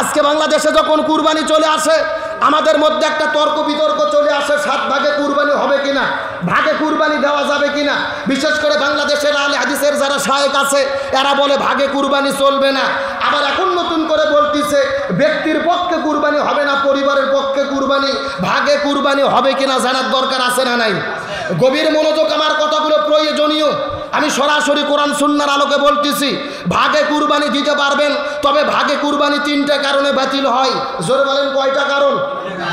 আজকে বাংলাদেশে যখন কুরবানি চলে আসে আমাদের মধ্যে একটা তর্ক বিতর্ক চলে আসে 7 ভাগে কুরবানি হবে কিনা, ভাগে কুরবানি দেওয়া যাবে কিনা। বিশেষ করে বাংলাদেশের আহলে হাদিসের যারা শায়েখ আছে এরা বলে ভাগে কুরবানি চলবে না। আবার এখন নতুন করে বলতেছে ব্যক্তির পক্ষে কুরবানি হবে না, পরিবারের পক্ষে কুরবানি, ভাগে কুরবানি হবে কিনা জানার দরকার আছে না নাই? গভীর মনোযোগ, আমার কথাগুলো প্রয়োজনীয়। আমি সরাসরি কোরআন সুন্নাহর আলোকে বলতেছি, ভাগে কুরবানি দিতে পারবেন, তবে ভাগে কুরবানি 3টা কারণে বাতিল হয়। জোরে বলেন কয়টা কারণ?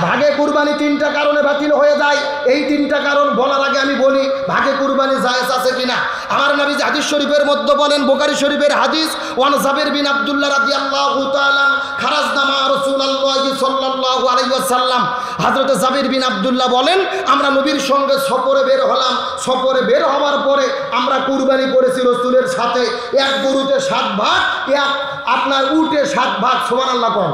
ভাগে কুরবানি 3টা কারণে বাতিল হয়ে যায়। এই 3টা কারণ বলার আগে আমি বলি ভাগে কুরবানি জায়েজ আছে কিনা। আমার নবী হাদিস শরীফের মধ্যে বলেন, বুখারী শরীফের হাদিস, ওয়ান জাবির বিন আব্দুল্লাহ রাদিয়াল্লাহু তাআলা খারাজনা মা রাসূলুল্লাহি সাল্লাল্লাহু আলাইহি ওয়াসাল্লাম। হযরত জাবির বিন আব্দুল্লাহ বলেন, আমরা নবীর সঙ্গে সফরে বের হলাম। সফরে বের হওয়ার পরে আমরা কুরবানি করেছি রাসূলের সাথে। এক গরুতে 7 ভাগ, এক আপনার উটে 7 ভাগ। সুবহানাল্লাহ কোন।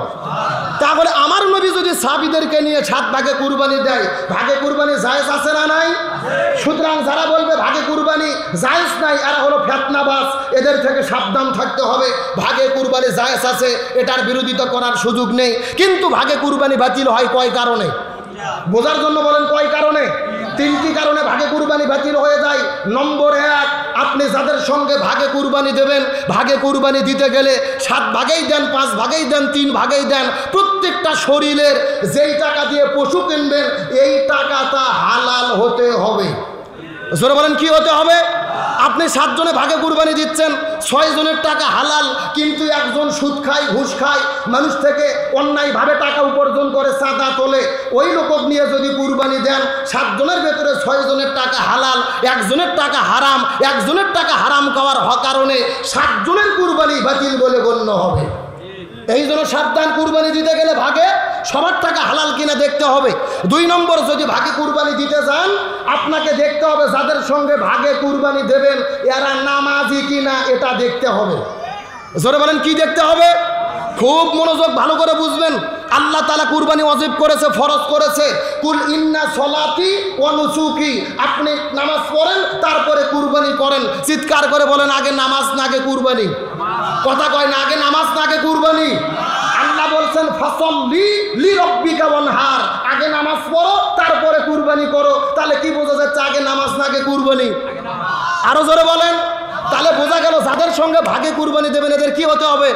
তাহলে আমার নবী যদি সাহাবীদেরকে নিয়ে 7 ভাগে কুরবানি দেয়, ভাগে কুরবানি জায়েজ আছে না নাই? সুতরাং যারা বলবে ভাগে কুরবানি জায়েজ নাই এরা হলো ফিতনাবাজ, এদের থেকে সাবধান থাকতে হবে। ভাগে কুরবানি জায়েজ আছে, এটার বিরোধিতা করার সুযোগ নেই। কিন্তু ভাগে কুরবানি বাতিল হয় কয় কারণে? বোঝার জন্য বলেন কয় কারণে? 3টি কারণে ভাগে কুরবানি বাতিল হয়ে যায়। নম্বর 1, আপনি যাদের সঙ্গে ভাগে কুরবানি দেবেন, ভাগে কুরবানি দিতে গেলে 7 ভাগেই দেন, 5 ভাগেই দেন, 3 ভাগেই দেন, প্রত্যেকটা শরীরের যেই টাকা দিয়ে পশু কিনবেন এই টাকাটা হালাল হতে হবে। জোরে বলেন কি হতে হবে? আপনি 7 জনে ভাগে কুরবানি দিচ্ছেন, 6 জনের টাকা হালাল, কিন্তু একজন সুদ খায়, ঘুষ খায়, মানুষ থেকে অন্যায়ভাবে টাকা উপার্জন করে, চাঁদা তোলে, ওই লোক নিয়ে যদি কুরবানি দেন 7 জনের ভেতরে 6 জনের টাকা হালাল, 1 জনের টাকা হারাম। 1 জনের টাকা হারাম খাওয়ার কারণে 7 জনের কুরবানি বাতিল বলে গণ্য হবে। এই জন্য সাবধান, কুরবানি দিতে গেলে ভাগে সবার টাকা হালাল কিনা দেখতে হবে। 2 নম্বর, যদি ভাগে কুরবানি দিতে যান আপনাকে দেখতে হবে যাদের সঙ্গে ভাগে কুরবানি দেবেন এরা নামাজি কিনা, এটা দেখতে হবে। জোরে বলেন কি দেখতে হবে? খুব মনোযোগ ভালো করে বুঝবেন। আল্লাহ তাআলা কুরবানি ওয়াজিব করেছে, ফরজ করেছে। কুল ইন্না সলাতি ওয়া নুসুকি, আপনি নামাজ পড়েন তারপরে কুরবানি করেন। চিৎকার করে বলেন আগে নামাজ না আগে কুরবানি? কথা কয় না, আগে নামাজ না আগে কুরবানি? আল্লাহ বলছেন ফাসাল্লি লিরাব্বিকা ওয়ানহার, আগে নামাজ পড়ো তারপরে কুরবানি করো। তাহলে কি বোঝা যাচ্ছে আগে নামাজ না আগে কুরবানি? আরো জোরে বলেন। তাহলে বোঝা গেল যাদের সঙ্গে ভাগে কুরবানি দেবেন এদের কি হতে হবে?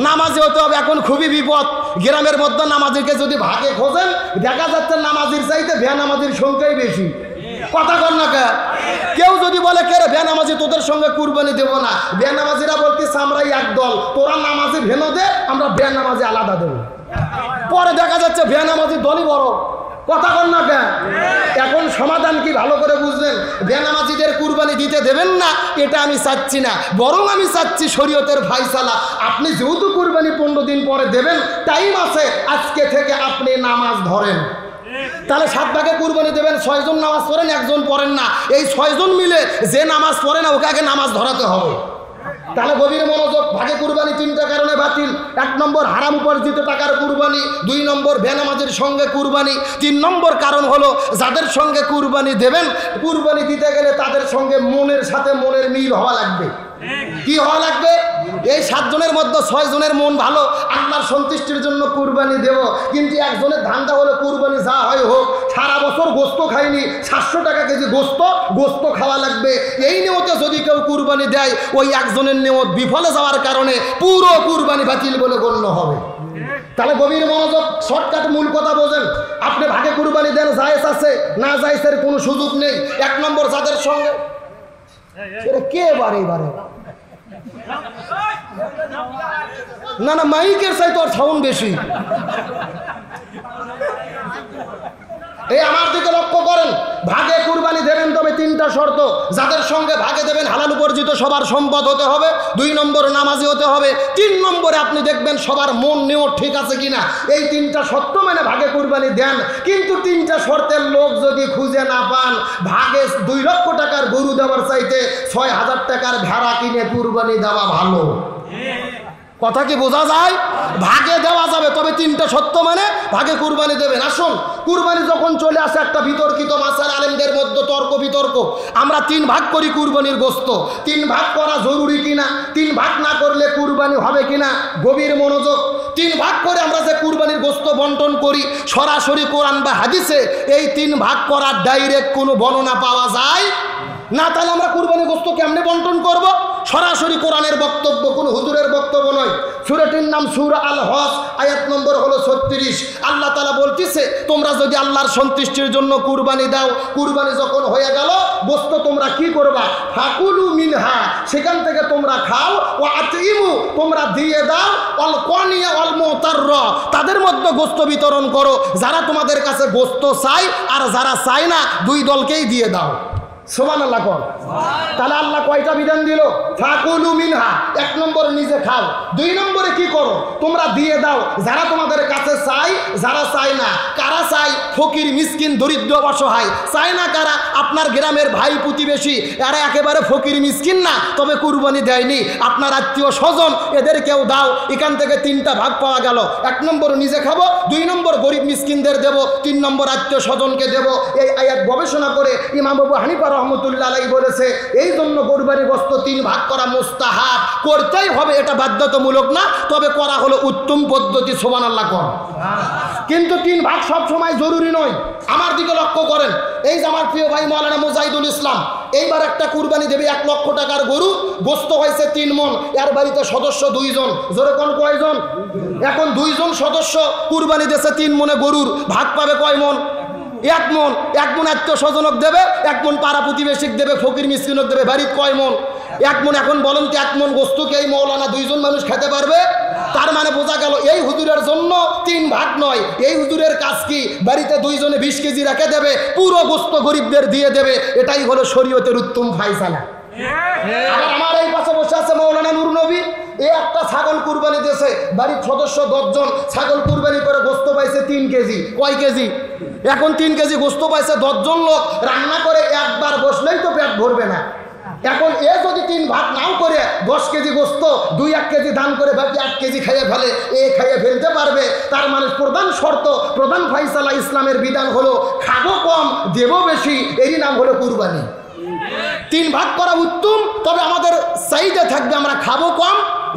নামাজি হতে হবে। এখন খুবই বিপদ, গ্রামের মধ্যে নামাজিকে যদি ভাগে খোঁজেন দেখা যাচ্ছে নামাজির চাইতে বেনামাজির সংখ্যাই বেশি। কথা কর না কে? কেউ যদি বলে কে রে বেনামাজি তোদের সঙ্গে কুরবানি দেবো না, বেনামাজিরা বলতেছে আমরাই একদল, তোরা নামাজি ভেনো দে, আমরা বেনামাজি আলাদা দেবো। পরে দেখা যাচ্ছে বেনামাজি দলই বড়। কথা কর না কে? এখন সমাধান কি ভালো করে বুঝলেন? বেনামাজিদের কুরবানি দিতে দেবেন না এটা আমি চাচ্ছি না, বরং আমি চাচ্ছি শরীয়তের ফায়সালা। আপনি যেহেতু কুরবানি 15 দিন পরে দেবেন, টাইম আছে, আজকে থেকে আপনি নামাজ ধরেন। তাহলে 7 ভাগে কুরবানি দেবেন, 6 জন নামাজ পড়েন, 1 জন পড়েন না, এই 6 জন মিলে যে নামাজ পড়ে না ওকে আগে নামাজ ধরাতে হবে। তাহলে গভীর মনোযোগ, ভাগে কুরবানি 3টা কারণে বাতিল। 1 নম্বর হারাম উপার্জিত টাকার কুরবানি, 2 নম্বর বেনামাজির সঙ্গে কুরবানি, 3 নম্বর কারণ হলো যাদের সঙ্গে কুরবানি দেবেন কুরবানি দিতে গেলে তাদের সঙ্গে মনের সাথে মনের মিল হওয়া লাগবে। কি হওয়া লাগবে? এই 7 জনের মধ্যে 6 জনের মন ভালো, আল্লাহর সন্তুষ্টির জন্য কুরবানি দেব, কিন্তু একজনের ধান্দা হলো কুরবানি যা হয় হোক, সারা বছর গোস্ত খাইনি, 700 টাকা কেজি গোস্ত খাওয়া লাগবে। এই নিয়তে যদি কেউ কুরবানি দেয় ওই একজনের নিয়ত বিফলে যাওয়ার কারণে পুরো কুরবানি বাতিল বলে গণ্য হবে। তাহলে গভীর মনোযোগ, শর্টকাট মূল কথা বোঝেন। আপনি ভাগে কুরবানি দেন, জায়েজ আছে, না জায়েজের কোনো সুযোগ নেই। 1 নম্বর যাদের সঙ্গে কে বারে না না মাইকের চাই তো আর সাউন্ড বেশি। এই আমার দিকে লক্ষ্য করেন, ভাগে কুরবানি দেবেন তবে 3টা শর্ত। যাদের সঙ্গে ভাগে দেবেন হালাল উপার্জিত সবার সম্পদ হতে হবে, 2 নম্বর নামাজি হতে হবে, 3 নম্বরে আপনি দেখবেন সবার মন নিয়ত ঠিক আছে কিনা। এই 3টা শর্ত মানে ভাগে কুরবানি দেন। কিন্তু 3টা শর্তের লোক যদি খুঁজে না পান, ভাগে 2 লক্ষ টাকার গরু দেওয়ার চাইতে 6000 টাকার ভেড়া কিনে কুরবানি দেওয়া ভালো। কথা কি বোঝা যায়? ভাগে দেওয়া যাবে, তবে 3টা শর্ত মানে ভাগে কুরবানি দেবেন। আসুন, কুরবানি যখন চলে আসে একটা বিতর্কিত মাসালা, আলেমদের মধ্যে তর্ক বিতর্ক। আমরা 3 ভাগ করি কুরবানির গোশত, 3 ভাগ করা জরুরি কিনা, 3 ভাগ না করলে কুরবানি হবে কিনা। গভীর মনোযোগ, তিন ভাগ করে আমরা যে কুরবানির গোশত বন্টন করি, সরাসরি কোরআন বা হাদিসে এই তিন ভাগ করার ডাইরেক্ট কোনো বর্ণনা পাওয়া যায় না। তাহলে আমরা কুরবানির গোশত কেমনে বন্টন করব? সরাসরি কোরআনের বক্তব্য, কোনো হুজুরের বক্তব্য নয়। সূরাটির নাম সূরা আল হজ, আয়াত নম্বর হলো 36। আল্লাহ তাআলা বলতেছে, তোমরা যদি আল্লাহর সন্তুষ্টির জন্য কুরবানি দাও, কুরবানি যখন হয়ে গেল, গোশত তোমরা কি করবা? ফাকুলু মিনহা, সেখান থেকে তোমরা খাও। ওয়া আতিমু, তোমরা দিয়ে দাও। অল কানিয়া অল মুতাররা, তাদের মধ্যে গোশত বিতরণ করো, যারা তোমাদের কাছে গোশত চাই আর যারা চায় না, দুই দলকেই দিয়ে দাও। সুবহানাল্লাহ কোন। তাহলে আল্লাহ কয়টা বিধান দিল? ফাকুলু মিনহা, এক নম্বরে নিজে খাও, দুই নম্বরে কি করো? তোমরা দিয়ে দাও, যারা তোমাদের কাছে চাই, যারা চায় না। কারা চাই? ফকির, মিসকিন, দরিদ্র, অসহায়। চায় না কারা? আপনার গ্রামের ভাই প্রতিবেশী, এরা একেবারে ফকির মিসকিন না, তবে কুরবানি দেয়নি, আপনার আত্মীয় স্বজন, এদেরকেও দাও। এখান থেকে তিনটা ভাগ পাওয়া গেল। এক নম্বর নিজে খাবো, দুই নম্বর গরিব মিসকিনদের দেব, তিন নম্বর আত্মীয় স্বজনকে দেব। এই আয়াত গবেষণা করে ইমাম আবু হানিফা রহমতুল্লাহ আলাইহি বলেছে, এই জন্য কুরবানির গোশত তিন ভাগ করা মুস্তাহাব, করতেই হবে, এটা বাধ্যতামূলক না, তবে করা হলো উত্তম পদ্ধতি। সুবহানাল্লাহ কোন। কিন্তু তিন ভাগ সব সময় জরুরি নয়। আমার দিকে লক্ষ্য করেন, এই যে আমার প্রিয় ভাই মাওলানা মুজাহিদুল ইসলাম এইবার একটা কুরবানি দেবে 1 লক্ষ টাকার গরু, গোশত হয়েছে 3 মণ, এর বাড়িতে সদস্য 2 জন। জোরে কোন কয়জন? এখন 2 জন সদস্য কুরবানি দিয়েছে 3 মণে গরুর, ভাগ পাবে কয় মণ? 1 মণ। 1 মণ আত্মীয় স্বজনক দেবে, 1 মণ পাড়া প্রতিবেশীক দেবে, ফকির মিসকিনক দেবে। বাড়িতে কয় মণ? 1 মণ। এখন বলেন তো 1 মণ গোশতকে এই মৌলানা 2 জন মানুষ খেতে পারবে? তার মানে বোঝা গেল এই হুজুরের জন্য 3 ভাগ নয়। এই হুজুরের কাজ কি? বাড়িতে 2 জনে 20 কেজি রেখে দেবে, পুরো গোশত গরিবদের দিয়ে দেবে। এটাই হলো শরীয়তের উত্তম ফায়সালা। আর আমার এই পাশে বসে আছে মৌলানা নূর নবী, এই একটা ছাগল কুরবানি দিয়েছে, বাড়ির সদস্য 10 জন, ছাগল কুরবানি করে গোশত পাইছে 3 কেজি। কয় কেজি? এখন 3 কেজি গোশত পাইছে, 10 জন লোক রান্না করে একবার বসলেই তো পেট ভরবে না। এখন এ যদি 3 ভাগ নাও করে 10 কেজি গোশত 2-1 কেজি দান করে বাকি 8 কেজি খাইয়ে ফেলে, এ খাইয়ে ফেলতে পারবে। তার মানে প্রধান শর্ত, প্রধান ফায়সালা ইসলামের বিধান হলো খাবো কম, দেবো বেশি, এরই নাম হলো কুরবানি। 3 ভাগ করা উত্তম, তবে আমাদের চাহিদা থাকবে আমরা খাবো কম,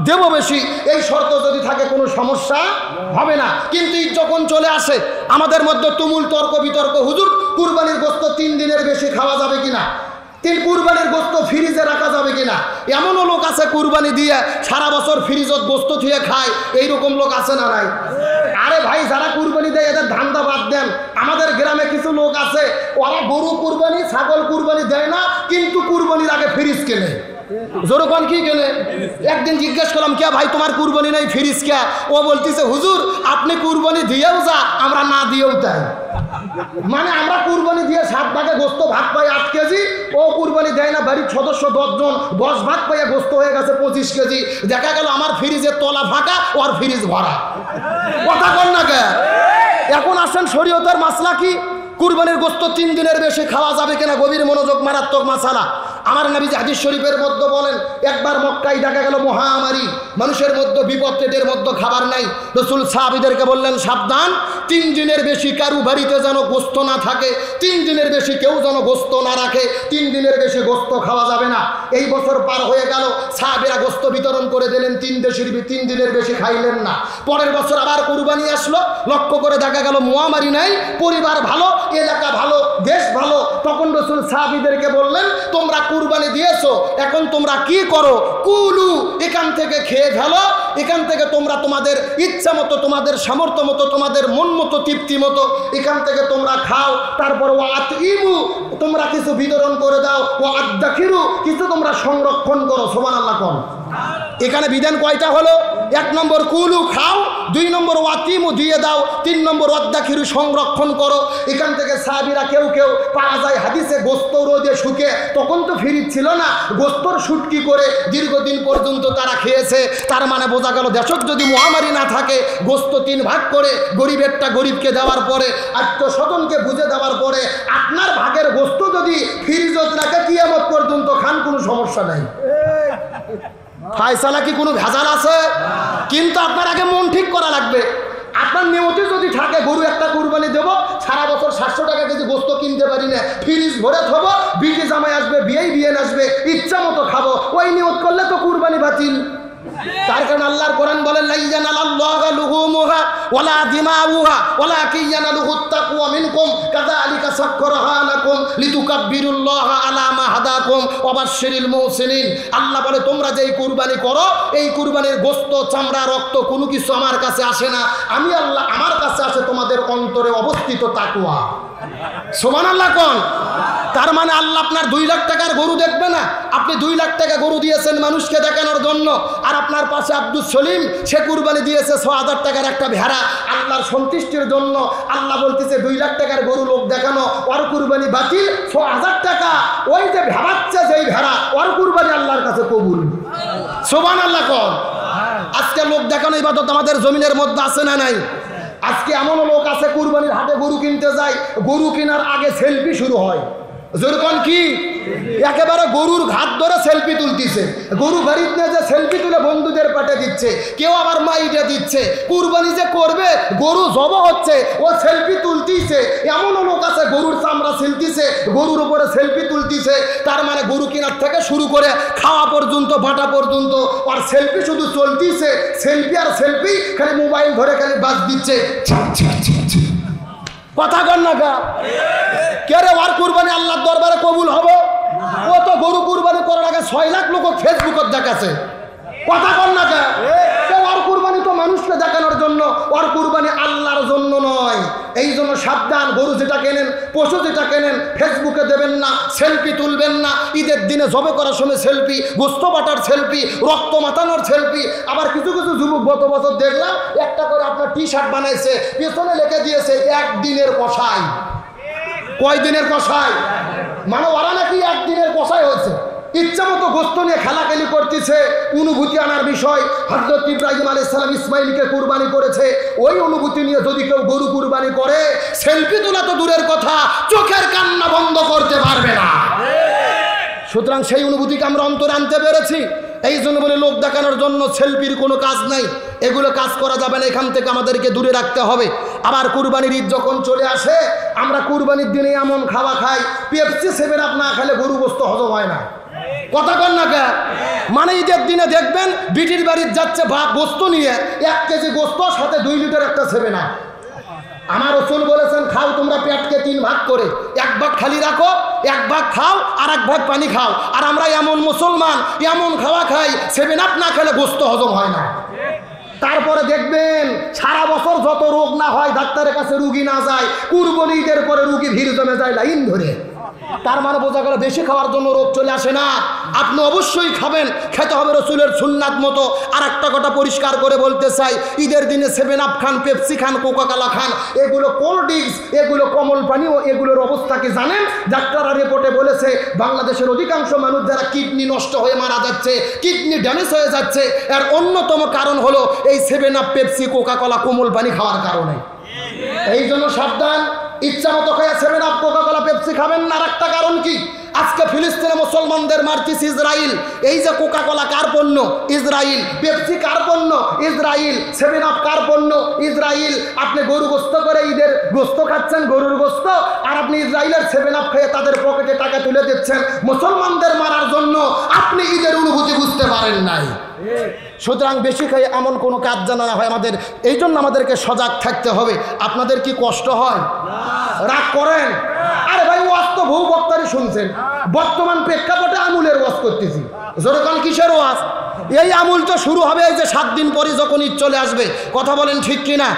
দেবো বেশি। এই শর্ত যদি থাকে কোনো সমস্যা হবে না। কিন্তু যখন চলে আসে আমাদের মধ্যে তুমুল তর্ক বিতর্ক, হুজুর কুরবানির গোশত 3 দিনের বেশি খাওয়া যাবে কিনা, কুরবানির গোশত ফ্রিজে রাখা যাবে কিনা। এমনও লোক আছে কুরবানি দিয়ে সারা বছর ফ্রিজত গোশত থুয়ে খায়, এইরকম লোক আছে না নাই? আরে ভাই, যারা কুরবানি দেয় এদের ধান্দা বাদ দেন। আমাদের গ্রামে কিছু লোক আছে, ওরা গরু কুরবানি, ছাগল কুরবানি দেয় না, কিন্তু কুরবানির আগে ফ্রিজ কেনে। জোরকন কি কেনে? একদিন জিজ্ঞেস করলাম, কে ভাই তোমার কুরবানি নাই, ফ্রিজ কে? ও বলতেছে, হুজুর আপনি কুরবানি দিয়েও যা, আমরা না দিয়েও তাই। মানে আমরা কুরবানি দিয়ে 7 ভাগে গোশত ভাগ পাই 8 কেজি, ও কুরবানি দেয় না, বাড়ির সদস্য 10 জন, 10 ভাগ পাইয়া গোশত হয়ে গেছে 25 কেজি। দেখা গেল আমার ফ্রিজের তলা ফাঁকা, ওর ফ্রিজ ভরা। কথা কন না কে? এখন আসেন শরীয়তের মাসলা কি? কুরবানির গোশত 3 দিনের বেশি খাওয়া যাবে কিনা? গভীর মনোযোগ, মারাত্মক মাসালা। আমার নবীজি হাদিস শরীফের মধ্যে বলেন, একবার মক্কায় দেখা গেল মহামারী, মানুষের মধ্যে বিপদ, পেটের মধ্যে খাবার নাই। রাসূল সাহাবীদেরকে বললেন, সাবধান, 3 দিনের বেশি কারু বাড়িতে যেন গোশত না থাকে, 3 দিনের বেশি কেউ যেন গোশত না রাখে, 3 দিনের বেশি গোশত খাওয়া যাবে না। এই বছর পার হয়ে গেল, সাহাবীরা গোশত বিতরণ করে দিলেন, 3 দিনের বেশি খাইলেন না। পরের বছর আবার কুরবানি আসলো, লক্ষ্য করে দেখা গেল মহামারী নাই, পরিবার ভালো, এলাকা ভালো, দেশ ভালো। তখন রাসূল সাহাবীদেরকে বললেন, তোমরা কুরবানি দিয়েছো, এখন তোমরা কি করো? কুলু, এখান থেকে খেয়ে ফেলো, এখান থেকে তোমরা তোমাদের ইচ্ছা মতো, তোমাদের সামর্থ্য মতো, তোমাদের মন মতো, তৃপ্তি মতো এখান থেকে তোমরা খাও। তারপর ওয়াতিমু, তোমরা কিছু বিতরণ করে দাও, ওয়াদাখিরু, কিছু তোমরা সংরক্ষণ করো। সুবহানাল্লাহ কোন। এখানে বিধান কয়টা হলো? 1 নম্বর কুলু, খাও, 2 নম্বর ওয়াতিমু, দিয়ে দাও, 3 নম্বর ওয়াদাখিরু, সংরক্ষণ করো। এখান থেকে সাহাবীরা কেউ কেউ পাওয়া যায় হাদিসে গোশত রোদে শুকে, তখন তো ফ্রিজ ছিল না, গোশতর শুটকি করে দীর্ঘদিন পর্যন্ত তারা খেয়েছে। তার মানে বোঝা গেল, দেশক যদি মহামারী না থাকে, গোশত 3 ভাগ করে গরিবেরটা গরিবকে দেওয়ার পরে, আত্মস্বজনকে বুঝে দেওয়ার পরে, আপনার ভাগের গোশত যদি ফ্রিজত রাখে কিয়ামত পর্যন্ত খান, কোনো সমস্যা নাই। ফায়সালা কি কোনো ভেজাল আছে? কিন্তু আপনার আগে মন ঠিক করা লাগবে। আপনার নিয়তি যদি থাকে গরু একটা কুরবানি দেবো, সারা বছর 700 টাকা কেজি গোশত কিনতে পারি না, ফ্রিজ ভরে থবো, বিয়ে জামাই আসবে, বিয়ে আসবে, ইচ্ছা মতো খাবো, ওই নিয়ত করলে তো কুরবানি বাতিল। তার কারণ আল্লাহর কোরআন বলেন, লা ইয়ানালাল্লাহু ওয়ালা দিমাউহা ওয়ালাকিন ইয়ানালুহুত তাকওয়া মিনকুম কাযালিকা সাখখারাহা লাকুম লিতুকাব্বিরুল্লাহা আলা মা হাদাকুম ওয়া বাশশিরিল মুহসিনিন। আল্লাহ বলে তোমরা যেই কুরবানি করো এই কুরবানির গোশত চামড়া রক্ত কোনো কিছু আমার কাছে আসে না, আমি আল্লাহ আমার কাছে আসে তোমাদের অন্তরে অবস্থিত তাকওয়া। সুবহানাল্লাহ কোন? তার মানে আল্লাহ আপনার 2 লাখ টাকার গরু দেখবে না। আপনি 2 লাখ টাকা গরু দিয়েছেন মানুষকে দেখানোর জন্য, আর আপনার পাশে আব্দুল সলিম সে কুরবানি দিয়েছে 6,000 টাকার একটা ভেড়া আল্লাহর সন্তুষ্টির জন্য। আল্লাহ বলতেছে 2 লাখ টাকার গরু লোক দেখানো, ওর কুরবানি বাতিল। 6,000 টাকা ওই যে ভেড়াচ্ছে যেই ভেড়া ওর কুরবানি আল্লাহর কাছে কবুল। সুবহানাল্লাহ কোন? আজকে লোক দেখানো ইবাদত আমাদের জমিনের মধ্যে আছে না নাই? আজকে এমন লোক আছে কুরবানির হাটে গরু কিনতে যায়, গরু কেনার আগে সেলফি শুরু হয়। যেরকম কি একেবারে গরুর ঘাট ধরে সেলফি তুলতেছে, গরু গাড়িতে নিয়ে যে সেলফি তুলে বন্ধুদের পাঠিয়ে দিচ্ছে, কেউ আবার মাইটে দিচ্ছে। কুরবানি যে করবে গরু জব হচ্ছে ও সেলফি তুলতিছে। এমনও লোক আছে গরুর চামড়া ছিলতিছে, গরুর উপরে সেলফি তুলতিছে। তার মানে গরু কেনার থেকে শুরু করে খাওয়া পর্যন্ত বাটা পর্যন্ত আর সেলফি শুধু চলতিছে। সেলফি আর সেলফি, খালি মোবাইল ধরে খালি বাজ দিচ্ছে। কথা কর না গা কে রে? ওর কুরবানি আল্লাহর দরবারে কবুল হবে? ও তো গরু কুরবানি করার আগে 6 লাখ লোক ফেসবুকত দেখাচ্ছে। কথা কর না গা? ওর কুরবানি তো মানুষকে দেখানোর জন্য, ওর কুরবানি আল্লাহর জন্য নয়। এই জন্য সাবধান, গরু যেটা কেনেন পশু যেটা কেনেন ফেসবুকে দেবেন না, সেলফি তুলবেন না। ঈদের দিনে জবে করার সময় সেলফি, গোস্ত বাটার সেলফি, রক্ত মাতানোর সেলফি। আবার কিছু কিছু যুবক গত বছর দেখলাম একটা করে আপনার টি-শার্ট বানাইছে, পেছনে লিখে দিয়েছে 1 দিনের কষাই। কয় দিনের কষাই? মানে ওরা নাকি 1 দিনের কষাই হয়েছে। ইচ্ছা মতো গোস্ত নিয়ে খেলাখেলি করতেছে। অনুভূতি আনার বিষয়। হযরত ইব্রাহিম আলাইহিস সালাম ইসমাইলকে কুরবানি করেছে, ওই অনুভূতি নিয়ে যদি কেউ গরু কুরবানি করে, সেলফি তোলা তো দূরের কথা, চোখের কান্না বন্ধ করতে পারবে না। সুতরাং সেই অনুভূতিকে আমরা অন্তরে আনতে পেরেছি। এই জন্য বলে লোক দেখানোর জন্য সেলফির কোনো কাজ নাই, এগুলো কাজ করা যাবে না। এখান থেকে আমাদেরকে দূরে রাখতে হবে। আবার কুরবানির ঈদ যখন চলে আসে, আমরা কুরবানির দিনে এমন খাওয়া খাই, পেপসি 7 আপ না খেলে গরু গোস্ত হজম হয় না। কথা কর না কে? মানে ঈদের দিনে দেখবেন বিটির বাড়ির যাচ্ছে ভাত গোস্ত নিয়ে, 1 কেজি গোস্ত সাথে 2 লিটার একটা 7 আপ। আমার রাসূল বলেছেন খাও তোমরা পেটকে 3 ভাগ করে, 1 ভাগ খালি রাখো, 1 ভাগ খাও আর 1 ভাগ পানি খাও। আর আমরা এমন মুসলমান এমন খাওয়া খাই 7 আপ না খেলে গোস্ত হজম হয় না। তারপরে দেখবেন সারা বছর যত রোগ না হয়, ডাক্তারের কাছে রুগী না যায়, কুরবানি ঈদের পরে রুগী ভিড় জমে যায় লাইন ধরে। তার মানে বোঝা গেল বেশি খাওয়ার জন্য রোগ চলে আসে না। আপনি অবশ্যই খাবেন, খেতে হবে রসুলের সুন্নাত মতো। আর একটা কথা পরিষ্কার করে বলতে চাই, ঈদের দিনে 7 আপ খান, পেপসি খান, কোকা কোলা খান, এগুলো কোল্ড ড্রিঙ্কস, এগুলো কমল পানি, ও এগুলোর অবস্থা কি জানেন? ডাক্তাররা রিপোর্টে বলেছে বাংলাদেশের অধিকাংশ মানুষ যারা কিডনি নষ্ট হয়ে মারা যাচ্ছে, কিডনি ড্যামেজ হয়ে যাচ্ছে, এর অন্যতম কারণ হলো এই 7 আপ, পেপসি, কোকা কোলা, কোমল পানি খাওয়ার কারণে। এই জন্য সাবধান, ইচ্ছা মতো খাইয়া 7 আপ, কোকা কোলা, পেপসি খাবেন না। আর একটা কারণ কি? আজকে ফিলিস্তিনে মুসলমানদের মারতিস ইসরায়েল। এই যে কোকা কোলা কার পণ্য? ইসরায়েল। পেপসি কার পণ্য? ইসরায়েল। 7 আপ কার পণ্য? ইসরায়েল। আপনি গরু গোস্ত করে ঈদের গোস্ত খাচ্ছেন, গরুর গোস্ত, আর আপনি ইসরায়েলের 7 আপ খেয়ে তাদের পকেটে টাকা তুলে দিচ্ছেন মুসলমানদের মারার জন্য। আপনি ঈদের অনুভূতি বুঝতে পারেন নাই। সুতরাং বেশি খেয়ে এমন কোনো কাজ জানা না হয় আমাদের। এই জন্য আমাদেরকে সজাগ থাকতে হবে। আপনাদের কি কষ্ট হয়? রাগ করেন? আরে ভাই ওয়াজ তো বহু বক্তারই শুনছেন। বর্তমান প্রেক্ষাপটে আমুলের ওয়াজ করতেছি। যেরকম কিসের ওয়াজ? এই আমুল তো শুরু হবে এই যে 7 দিন পরে যখন ঈদ চলে আসবে। কথা বলেন ঠিক কিনা?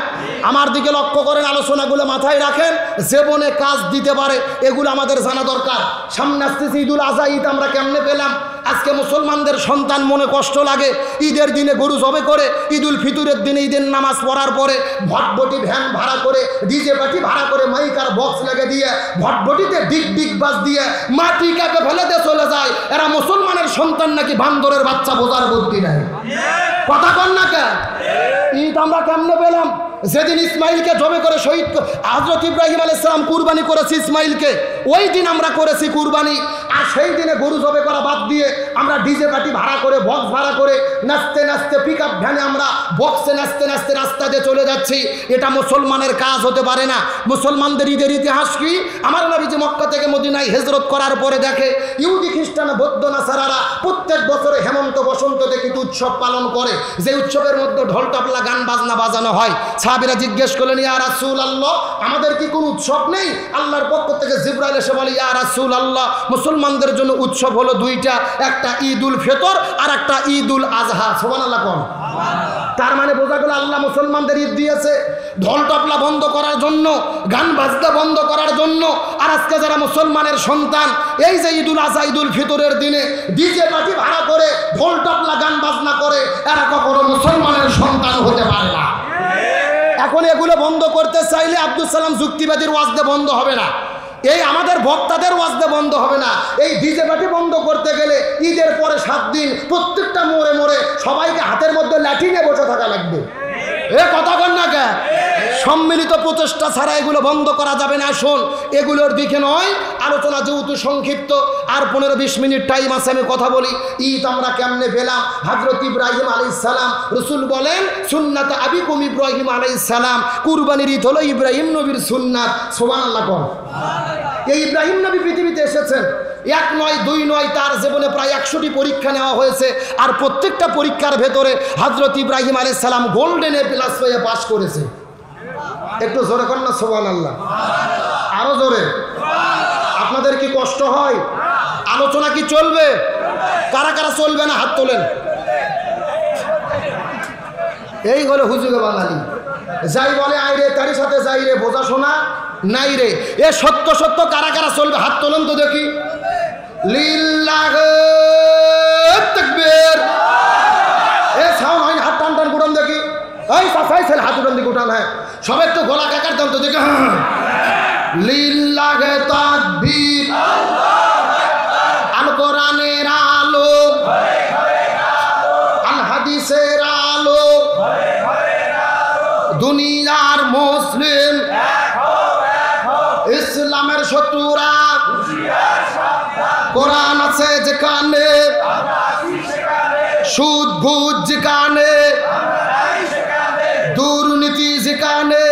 আমার দিকে লক্ষ্য করেন, আলোচনাগুলো মাথায় রাখেন। জীবনে কাজ দিতে পারে এগুলো আমাদের জানা দরকার। সামনে আসতেছে ঈদুল আজহা। ঈদ আমরা কেমনে পেলাম? আজকে মুসলমানদের সন্তান মনে কষ্ট লাগে, ঈদের দিনে গরু জবে করে, ঈদুল ফিতরের দিনে ঈদের নামাজ পড়ার পরে ভটভটি ভ্যান ভাড়া করে, ডিজে পার্টি ভাড়া করে, মাইকার বক্স লেগে দিয়ে ভটভটিতে ডিগ ডিগ বাজ দিয়ে মাটি কাপে ফেলে দিয়ে চলে যায়। এরা মুসলমানের সন্তান নাকি বান্দরের বাচ্চা, বোঝার বুদ্ধি নাই। কথা কন না কে? ঈদ আমরা কেমনে পেলাম? যেদিন ইসমাইলকে জবে করে শহীদ হযরত ইব্রাহিম আলাইহিস সালাম কুরবানি করেছে ইসমাইলকে, ওই দিন আমরা করেছি কুরবানি। আর সেই দিনে গরু জবে করা বাদ দিয়ে আমরা ডিজে পার্টি ভাড়া করে বক্স ভাড়া করে নাচতে নাচতে পিক আপ ভ্যানে আমরা বক্সে নাচতে নাচতে রাস্তা দিয়ে চলে যাচ্ছি, এটা মুসলমানের কাজ হতে পারে না। মুসলমানদের ঈদের ইতিহাস কি? আমার নবী যে মক্কা থেকে মদিনায় হিজরত করার পরে দেখে ইহুদি খ্রিস্টান বৌদ্ধ নাসারারা প্রত্যেক বছরে হেমন্ত বসন্ত দেখি উৎসব পালন করে, যে উৎসবের মধ্যে ঢোল তবলা গান বাজনা বাজানো হয়। সাহাবীরা জিজ্ঞেস করলেন, ইয়া রাসূলুল্লাহ, আমাদের কি কোনো উৎসব নেই? আল্লাহর পক্ষ থেকে জিবরাইল এসে বলে, ইয়া রাসূলুল্লাহ, মুসলমানদের জন্য উৎসব হলো দুইটা, একটা ঈদুল ফিতর আর একটা ঈদুল আজহা। সুবহানাল্লাহ কোন? তার মানে বোঝা গেল আল্লাহ মুসলমানদের ঈদ দিয়েছে ঢোল তবলা বন্ধ করার জন্য, গান বাজনা বন্ধ করার জন্য। আর আজকে যারা মুসলমানের সন্তান, এই যে ঈদুল আজহা ঈদুল ফিতরের দিনে ডিজে পার্টি ভাড়া করে ঢোল তবলা গান বাজনা করে, এরা কখনো মুসলমানের সন্তান হতে পারে না। এখন এগুলো বন্ধ করতে চাইলে আব্দুল সালাম যুক্তিবাদীর ওয়াজদে বন্ধ হবে না, এই আমাদের বক্তাদের ওয়াজদে বন্ধ হবে না। এই ডিজে পার্টি বন্ধ করতে গেলে ঈদের পরে 7 দিন প্রত্যেকটা মোড়ে মোড়ে সবাইকে হাতের মধ্যে লাঠি নিয়ে বসে থাকা লাগবে। এ কথা বল না কে? সম্মিলিত প্রচেষ্টা ছাড়া এগুলো বন্ধ করা যাবে না। শোন, এগুলোর দিকে নয়, আলোচনা যেহেতু সংক্ষিপ্ত, আর 15-20 মিনিট টাইম আছে, আমি কথা বলি। ঈদ আমরা কেমনে পেলাম? হযরত ইব্রাহিম আলাইহিস সালাম, রাসূল বলেন সুন্নাত আবিকুম ইব্রাহিম আলাইহিস সালাম, কুরবানির ঈদ হলো ইব্রাহিম নবীর সুন্নাত। সুবহানাল্লাহ কোন? এই ইব্রাহিম নবী পৃথিবীতে এসেছেন, 1 নয় 2 নয়, তার জীবনে প্রায় 100টি পরীক্ষা নেওয়া হয়েছে। আর প্রত্যেকটা পরীক্ষার ভেতরে হযরত ইব্রাহিম আলাইহিস সালাম গোল্ডেন এ প্লাস পেয়ে পাস করেছে। একটু জোরে কর না সুবহানাল্লাহ, আরো জোরে। আপনাদের কি কষ্ট হয়? আলোচনা কি চলবে? কারা কারা চলবে না হাত তোলেন। এই হলো হুজুগে বাঙালি, যাই বলে আই রে তারই সাথে যাই রে, বোঝা শোনা নাই রে। এ সত্য সত্য কারা কারা চলবে হাত তোলেন তো দেখি। লিল্লাহি তাকবীর। এ সাউন্ড হয়, হাত টান টান গুটান দেখি। এই সাফাই ছেলে হাত উঠান দিকে উঠান। হ্যাঁ, সব একটু গলা কাকার দাম তো দেখি। লিল্লাহি তাকবীর। আল কোরআনের আলো, আল হাদিসের আলো, দুনিয়ার মুসলিম, ইসলামের শত্রুরা, কোরআন আছে যেখানে, সুদ ঘুষ যেখানে, দুর্নীতি যেখানে,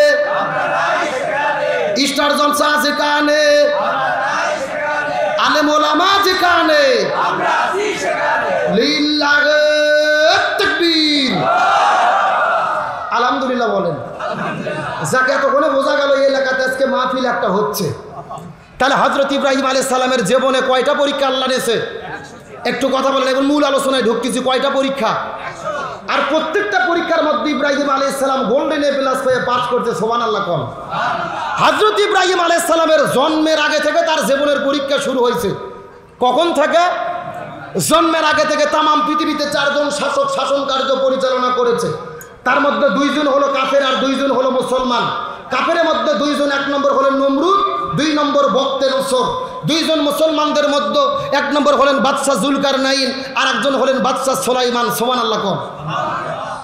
স্টার জলসা যেখানে, আলেম ওলামা যেখানে, লিল্লাহি তাকবীর। আলহামদুলিল্লাহ বলেন। যাকে এতক্ষণে বোঝা গেল এই এলাকাতে আজকে মাহফিল একটা হচ্ছে। তাহলে হযরত ইব্রাহিম আলাইহিস সালামের জীবনে কয়টা পরীক্ষা আল্লাহ নিয়েছে? একটু কথা বলেন, এখন মূল আলোচনায় ঢুকতেছি। কয়টা পরীক্ষা? আর প্রত্যেকটা পরীক্ষার মধ্যে ইব্রাহিম আলাইহিস সালাম গোল্ডেন এ প্লাস পেয়ে পাস করতে। সুবহানাল্লাহ কোন? হযরত ইব্রাহিম আলাইহিস সালামের জন্মের আগে থেকে তার জীবনের পরীক্ষা শুরু হয়েছে। কখন থেকে? জন্মের আগে থেকে। তাম পৃথিবীতে 4 জন শাসক শাসন কার্য পরিচালনা করেছে। তার মধ্যে 2 জন হলো কাফের আর 2 জন হলো মুসলমান। কাফেরের মধ্যে 2 জন, 1 নম্বর হলেন নমরুদ, 2 নম্বর বক্তে নসর। 2 জন মুসলমানদের মধ্যে 1 নম্বর হলেন বাদশাহ জুলকারনাইন, আর একজন হলেন বাদশাহ সুলাইমান। সুবহানাল্লাহ কোন?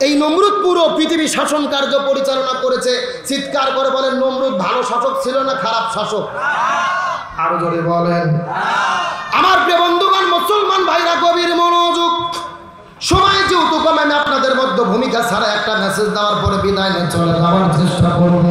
এই নমরুদ পুরো পৃথিবী শাসন কার্য পরিচালনা করেছে। চিৎকার করে বলেন, নমরুদ ভালো শাসক ছিল না খারাপ শাসক? আরো জোরে বলেন। আমার প্রিয় বন্ধুগণ, মুসলমান ভাইরা গভীর মনোযোগ। সময় যেহেতু কম, আমি আপনাদের মধ্যে ভূমিকা ছাড়া একটা মেসেজ দেওয়ার পরে বিদায় নিয়ে চলে যাওয়ার চেষ্টা করব।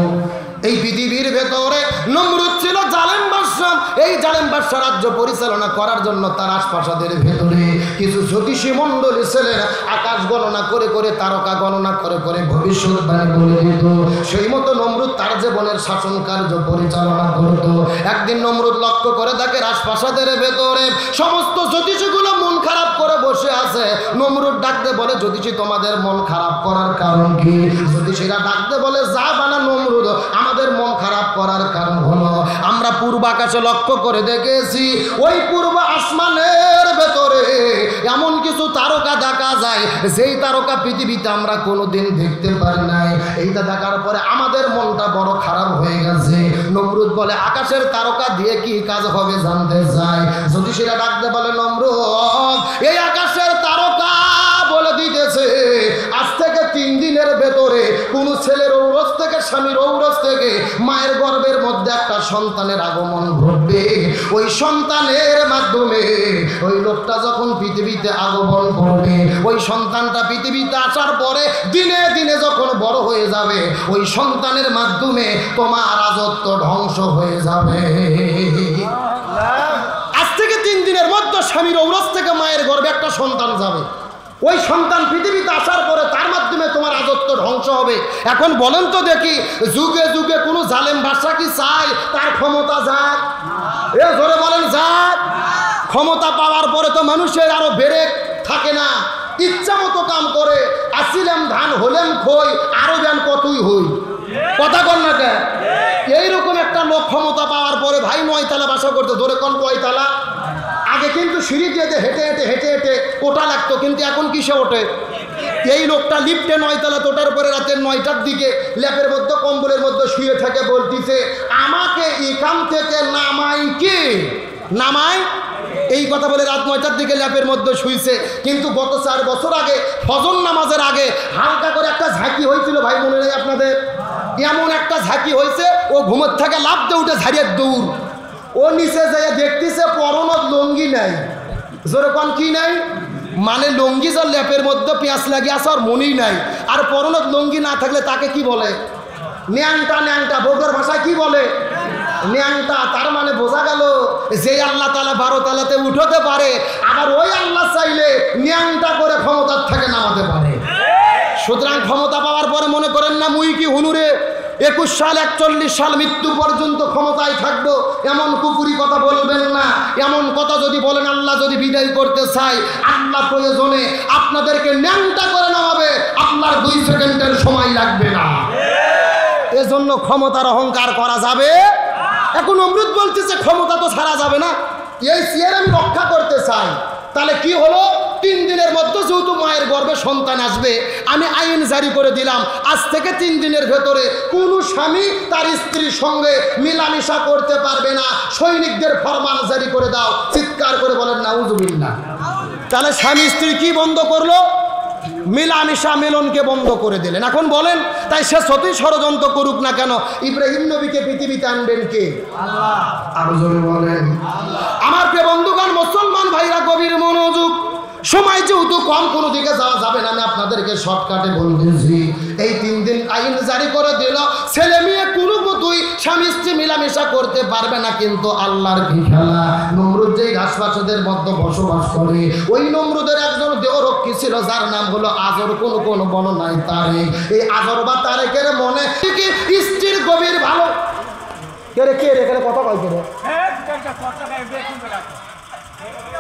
এই পৃথিবীর ভেতরে নমরুদ ছিল জালেম বাদশা। এই জালেম বাদশা রাজ্য পরিচালনা করার জন্য তার আশপাশের ভেতরে কিছু জ্যোতিষী মণ্ডলী ছেলেরা আকাশ গণনা করে করে, তারকা গণনা করে করে ভবিষ্যৎবাণী বলে দিত। সেই মতো নমরুদ তার জীবনের শাসন কার্য পরিচালনা করত। একদিন নমরুদ লক্ষ্য করে দেখে রাজপ্রাসাদের ভেতরে সমস্ত জ্যোতিষীগুলো মন খারাপ করে বসে আছে। নমরুদ ডাকতে বলে, জ্যোতিষী তোমাদের মন খারাপ করার কারণ কি? জ্যোতিষীরা ডাকতে বলে, যা বানা নমরুদ, আমাদের মন খারাপ করার কারণ হলো আমরা পূর্ব আকাশে লক্ষ্য করে দেখেছি, ওই পূর্ব আসমানের ভেতরে এমন কিছু তারকা দেখা যায় যেই তারকা পৃথিবীতে আমরা কোনোদিন দেখতে পারি নাই। এইটা দেখার পরে আমাদের মনটা বড় খারাপ হয়ে গেছে। নমরুদ বলে, আকাশের তারকা দিয়ে কি কাজ হবে জানতে চাই। জ্যোতিষীরা ডাকতে বলে, নমরুদ, এই আকাশের তারকা বলে দিতেছে আজ থেকে 3 দিনের ভেতরে কোন ছেলের ঔরস থেকে স্বামীর ঔরস থেকে মায়ের গর্ভের মধ্যে একটা সন্তানের আগমন ঘটবে। ওই সন্তানের মাধ্যমে ওই লোকটা যখন পৃথিবীতে আগমন করবে, ওই সন্তানটা পৃথিবীতে আসার পরে দিনে দিনে যখন বড় হয়ে যাবে, ওই সন্তানের মাধ্যমে তোমার রাজত্ব ধ্বংস হয়ে যাবে। আজ থেকে 3 দিনের মধ্যে স্বামীর ঔরস থেকে মায়ের গর্ভে একটা সন্তান যাবে। ওই সন্তান পৃথিবীতে আসার পরে তার মাধ্যমে তোমার রাজত্ব ধ্বংস হবে। এখন বলেন তো দেখি, যুগে যুগে কোনো জালেম বাদশা কি চায় তার ক্ষমতা যাক? এ ধরে বলেন যাক। ক্ষমতা পাওয়ার পরে তো মানুষের আরো বেড়ে থাকে না, ইচ্ছা মতো কাম করে। আসিলাম ধান হলেম খই, আরো জ্ঞান কতই হই। কথা কন না কে? এইরকম একটা লোক ক্ষমতা পাওয়ার পরে ভাই 9 তলা বাসা করতে, ধরে কোন কয়তলা? আগে কিন্তু সিঁড়ি দিয়ে হেঁটে হেঁটে হেঁটে হেঁটে ওটা লাগতো, কিন্তু এখন কিসে ওঠে? এই লোকটা লিফটে 9 তলা ওঠার পরে রাতের 9টার দিকে ল্যাপের মধ্যে কম্বলের মধ্যে শুয়ে থেকে বলতিছে, আমাকে এখান থেকে নামাই কে? নামায় এই কথা বলে রাত 9টার দিকে ল্যাপের মধ্যে শুইছে। কিন্তু গত 4 বছর আগে ফজর নামাজের আগে হালকা করে একটা ঝাঁকি হয়েছিল, ভাই মনে নেই আপনাদের? এমন একটা ঝাঁকি হয়েছে, ও ঘুমের থেকে লাফ দিয়ে উঠে ঝাড়িয়ে দৌড়। ও নিচে যেয়ে দেখতেছে পরনত লঙ্গি নাই। জোরে কোন কি নাই? মানে লঙ্গি যার ল্যাপের মধ্যে পেঁয়াজ লাগিয়ে আসে আর মনেই নাই। আর পরনত লঙ্গি না থাকলে তাকে কি বলে? ন্যাংটা। ন্যাংটা বগুড়ার ভাষায় কি বলে? ন্যাংটা। তার মানে বোঝা গেল যে আল্লাহ তাআলা 12 তলাতে উঠতে পারে, আবার ওই আল্লাহ চাইলে ন্যাংটা করে ক্ষমতার থেকে নামাতে পারে। সুতরাং ক্ষমতা পাওয়ার পরে মনে করেন না মুই কি হুনুরে 21 সাল 41 সাল মৃত্যু পর্যন্ত ক্ষমতায় থাকবো, এমন কুকুরি কথা বলবেন না। এমন কথা যদি বলেন, আল্লাহ যদি বিদায় করতে চায়, আল্লাহ প্রয়োজনে আপনাদেরকে ন্যাংটা করে নামাবে, আপনার 2 সেকেন্ডের সময় লাগবে না। এজন্য ক্ষমতার অহংকার করা যাবে। এখন অমৃত বলতেছে ক্ষমতা তো ছাড়া যাবে না, এই চেয়ার আমি রক্ষা করতে চাই। তাহলে কি হলো? 3 দিনের মধ্যে যেহেতু মায়ের গর্ভে সন্তান আসবে, আমি আইন জারি করে দিলাম, আজ থেকে 3 দিনের ভেতরে কোনো স্বামী তার স্ত্রীর সঙ্গে মিলামিশা করতে পারবে না। সৈনিকদের ফরমান জারি করে দাও। চিৎকার করে বলেন নাউজুবিল্লাহ। তাহলে স্বামী স্ত্রী কি বন্ধ করলো? মিলামিশা মিলনকে বন্ধ করে দিলেন। এখন বলেন, তাই সে যতই ষড়যন্ত্র করুক না কেন, ইব্রাহিম নবীকে পৃথিবীতে আনবেন কে? আল্লাহ। আরো জোরে বলেন আমার প্রিয় বন্ধুগণ, মুসলমান ভাইরা গভীর মনোযোগ। সময় যেহেতু কম, কোনো দিকে যাওয়া যাবে না, আমি আপনাদেরকে শর্টকাটে বলতেছি। এই 3 দিন আইন জারি করে দিল, ছেলে মেয়ে কোনো মতোই স্বামী স্ত্রী মিলামেশা করতে পারবে না। কিন্তু আল্লাহর কি খেলা! নমরুদ যেই রাজপ্রাসাদের মধ্যে বসবাস করে, ওই নমরুদের একজন দেহরক্ষী ছিল, যার নাম হলো আজর। কোন বর্ণনায় তারেক। এই আজর বা তারেকের মনে স্ত্রীর গভীর ভালো কে রে কথা কয় কে?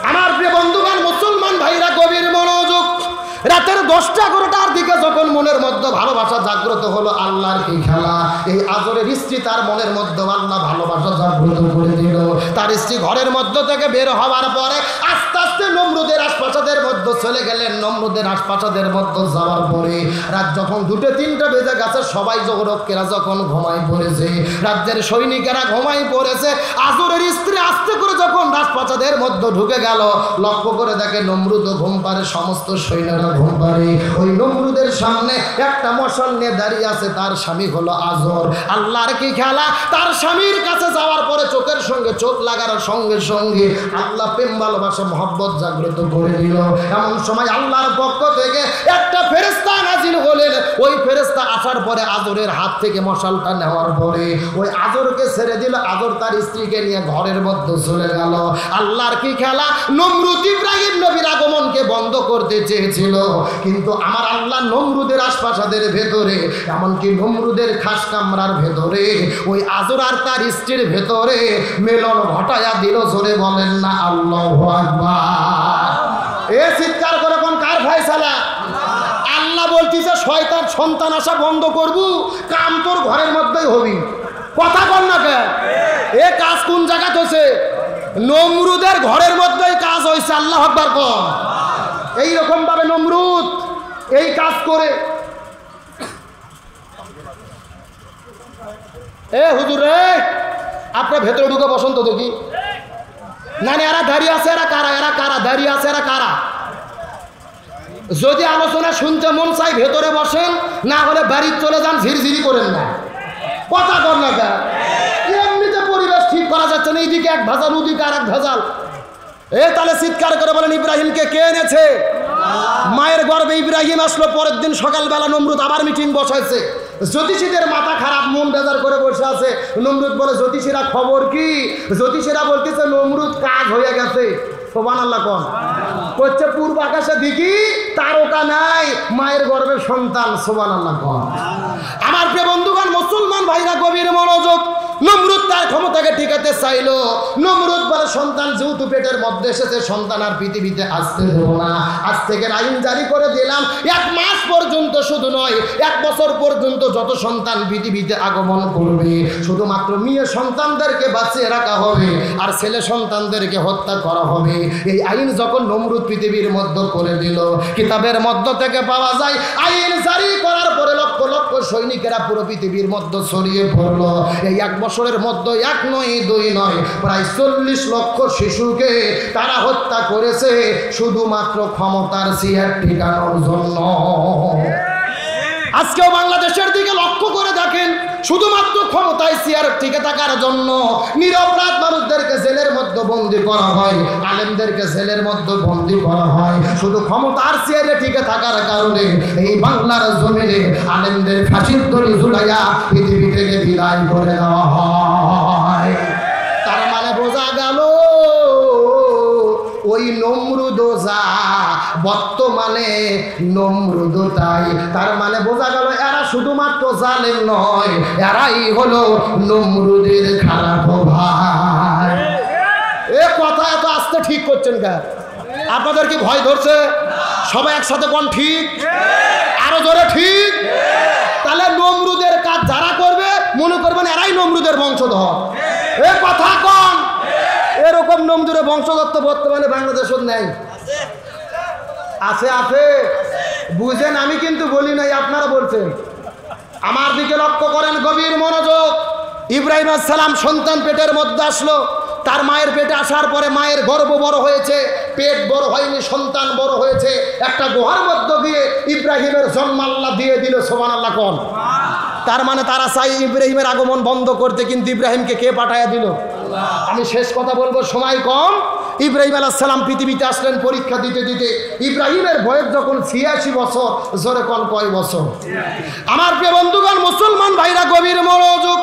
আমার প্রিয় বন্ধুগণ, মুসলমান ভাইরা গভীর মনোযোগ। রাতের 10টা-11টার দিকে যখন মনের মধ্যে ভালোবাসা জাগ্রত হলো, আল্লাহর কি খেলা! এই আজরের স্ত্রী, তার মনের মধ্যে আল্লাহ ভালোবাসা জাগ্রত করে দিল। তার স্ত্রী ঘরের মধ্য থেকে বের হওয়ার পরে আস্তে আস্তে নমরুদের রাজপ্রাসাদের মধ্যে চলে গেলেন। নমরুদের রাজপ্রাসাদের মধ্যে যাওয়ার পরে রাত যখন 2-3টা বেজে গেছে, সবাই জগরক্ষেরা যখন ঘুমাই পড়েছে, রাজ্যের সৈনিকেরা ঘুমাই পড়েছে, আজরের স্ত্রী আস্তে করে যখন রাজপ্রাসাদের মধ্যে ঢুকে গেল, লক্ষ্য করে দেখে নমরুদও ঘুম পারে, সমস্ত সৈন্যরা ঘুম পারে। ওই নমরুদের সামনে একটা মশাল নিয়ে দাঁড়িয়ে আছে, তার স্বামী হলো আজর। আল্লাহর কি খেলা! তার স্বামীর কাছে যাওয়ার পরে চোখের সঙ্গে চোখ লাগার সঙ্গে সঙ্গে আল্লাহ প্রেম ভালোবাসা মহব্বত জাগ্রত করে দিল। এমন সময় আল্লাহর পক্ষ থেকে একটা ফেরেশতা নাজিল হলেন। ওই ফেরেশতা আসার পরে আজরের হাত থেকে মশালটা নেওয়ার পরে ওই আজরকে ছেড়ে দিল। আজর তার স্ত্রীকে নিয়ে ঘরের মধ্যে চলে গেল। আল্লাহর কি খেলা! নমরুদ ইব্রাহিম নবীর আগমনকে বন্ধ করতে চেয়েছিল, কিন্তু আমার আল্লাহ নমরুদের রাজপ্রাসাদের ভেতরে, এমনকি নমরুদের খাস কামরার ভেতরে, ওই আজর আর তার স্ত্রীর ভেতরে মিলন ঘটায়া দিল। জোরে বলেন না আল্লাহু আকবার। এ চিৎকার করে কোন কার ফয়সালা? আল্লাহ বলতিছে শয়তান সন্তান আসা বন্ধ করবো, কাম তোর ঘরের মধ্যেই হবি। কথা বল না কে? এ কাজ কোন জায়গায় হয়েছে? নমরুদের ঘরের মধ্যেই কাজ হয়েছে। আল্লাহু আকবার কর। এইরকম ভাবে নমরুদ এই কাজ করে। এ হুজুর রে, আপনার ভেতরে ঢুকে বসন্ত দেখি। না এরা দাঁড়িয়ে আছে, এরা কারা? এরা কারা দাঁড়িয়ে আছে? এরা কারা? যদি আলোচনা শুনতে মন চাই ভেতরে বসেন, না হলে বাড়ি চলে যান, ঝিরঝিরি করেন না। এইদিকে এক ভেজাল, ওদিকে আর এক ভেজাল। তাহলে চিৎকার করে বলেন ইব্রাহিমকে কে এনেছে? মায়ের গর্ভে ইব্রাহিম আসলো, পরের দিন সকালবেলা নমরুদ আবার মিটিং বসাইছে। জ্যোতিষীদের মাথা খারাপ, মন বেজার করে বসে আছে। নমরুদ বলে জ্যোতিষীরা খবর কি? জ্যোতিষীরা বলতেছে নমরুদ কাজ হয়ে গেছে। সুবহানাল্লাহ কোন করছে পূর্ব আকাশে দেখি তারকা নাই, মায়ের গর্ভের সন্তান। সুবহানাল্লাহ কোন। আমার প্রিয় বন্ধুগণ, মুসলমান ভাইরা গভীর মনোযোগ। নমরুদ তার ক্ষমতাকে টিকাতে চাইলো। নমরুদ বলে সন্তান যেহেতু পেটের মধ্যে এসেছে, সন্তান আর পৃথিবীতে আসতে দেবো না। আজ থেকে আইন জারি করে দিলাম, 1 মাস পর্যন্ত শুধু নয়, 1 বছর পর্যন্ত যত সন্তান পৃথিবীতে আগমন করবে শুধুমাত্র মেয়ে সন্তানদেরকে বাঁচিয়ে রাখা হবে, আর ছেলে সন্তানদেরকে হত্যা করা হবে। এই আইন যখন নমরুদ পৃথিবীর মধ্যে করে দিল, কিতাবের মধ্য থেকে পাওয়া যায় আইন জারি করার পরে লক্ষ লক্ষ সৈনিকেরা পুরো পৃথিবীর মধ্যে ছড়িয়ে পড়লো। এই 1 বছরের মধ্যে 1 নয় 2 নয়, প্রায় 40 লক্ষ শিশুকে তারা হত্যা করেছে শুধুমাত্র ক্ষমতার চেয়ার টিকানোর জন্য। আজকেও বাংলাদেশের দিকে লক্ষ্য করে দেখেন, শুধুমাত্র ক্ষমতায় চেয়ার টিকে থাকার জন্য নিরপরাধ মানুষদেরকে জেলের মধ্যে বন্দী করা হয়, আলেমদেরকে জেলের মধ্যে বন্দী করা হয় শুধু ক্ষমতার চেয়ারে টিকে থাকার কারণে। এই বাংলার জমিনে আলেমদের ফাঁসির দড়ি ঝুলাইয়া পৃথিবী থেকে বিদায় করে দেওয়া হয়। তার মানে বোঝা গেল ওই নমরুদ যা, বর্তমানে নমরুদ তাই। তার মানে বোঝা গেল এরা শুধুমাত্র জালেম নয়, এরাই হলো নমরুদের খারাপ ভাই। এ কথা এত আস্তে ঠিক করছেন কেন? আপনাদের কি ভয় ধরছে? সবাই একসাথে কোন ঠিক? আরো জোরে ঠিক। তাহলে নমরুদের কাজ যারা করবে মনে করবেন এরাই নমরুদের বংশধর। এ কথা কম। এরকম নমরুদের বংশধর তো বর্তমানে বাংলাদেশের নেই। আছে আছে, বুঝেন, আমি কিন্তু বলি নাই, আপনারা বলছেন। আমার দিকে লক্ষ্য করেন, গভীর মনোযোগ। ইব্রাহিম আলাইহিস সালাম সন্তান পেটের মধ্যে আসলো। তার মায়ের পেটে আসার পরে মায়ের গর্ভ বড় হয়েছে, পেট বড় হয়নি, সন্তান বড় হয়েছে। একটা গুহার মধ্যে দিয়ে ইব্রাহিমের জন্ম আল্লাহ দিয়ে দিল। সুবহানাল্লাহ কোন। তার মানে তারা চাই ইব্রাহিমের আগমন বন্ধ করতে, কিন্তু ইব্রাহিমকে কে পাঠাইয়া দিল? আমি শেষ কথা বলবো, সময় কম। ইব্রাহিম আলাইহিস সালাম পৃথিবীতে আসলেন পরীক্ষা দিতে দিতে। ইব্রাহিমের বয়স যখন 86 বছর, জোরে কোন কয় বছর? আমার প্রিয় বন্ধুগণ, মুসলমান ভাইরা গভীর মনোযোগ।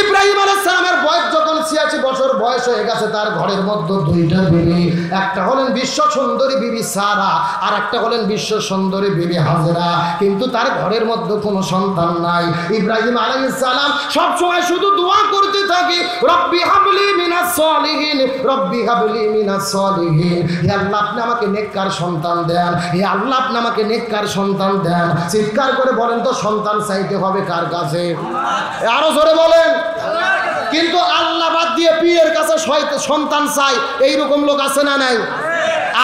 ইব্রাহিম আলাইহিস সালামের বয়স যখন 86 বছর বয়স হয়ে গেছে, তার ঘরের মধ্যে 2টা বিবি। একটা হলেন বিশ্ব সুন্দরী বিবি সারা, আর একটা হলেন বিশ্ব সুন্দরী বিবি হাজেরা। কিন্তু তার ঘরের মধ্যে কোনো সন্তান নাই। ইব্রাহিম আলাইহিস সালাম সব সময় শুধু দোয়া করতে থাকে, রব্বি হাবলি মিনাস সলিহিন, রব্বি হাবলি মিনাস সলিহিন। হে আল্লাহ, আপনি আমাকে নেককার সন্তান দেন। হে আল্লাহ, আপনি আমাকে নেককার সন্তান দেন। চিৎকার করে বলেন তো, সন্তান চাইতে হবে কার কাছে? আরো জোরে বলেন। কিন্তু আল্লাহ বাদ দিয়ে পীরের কাছে সন্তান চাই, এইরকম লোক আছে না নাই?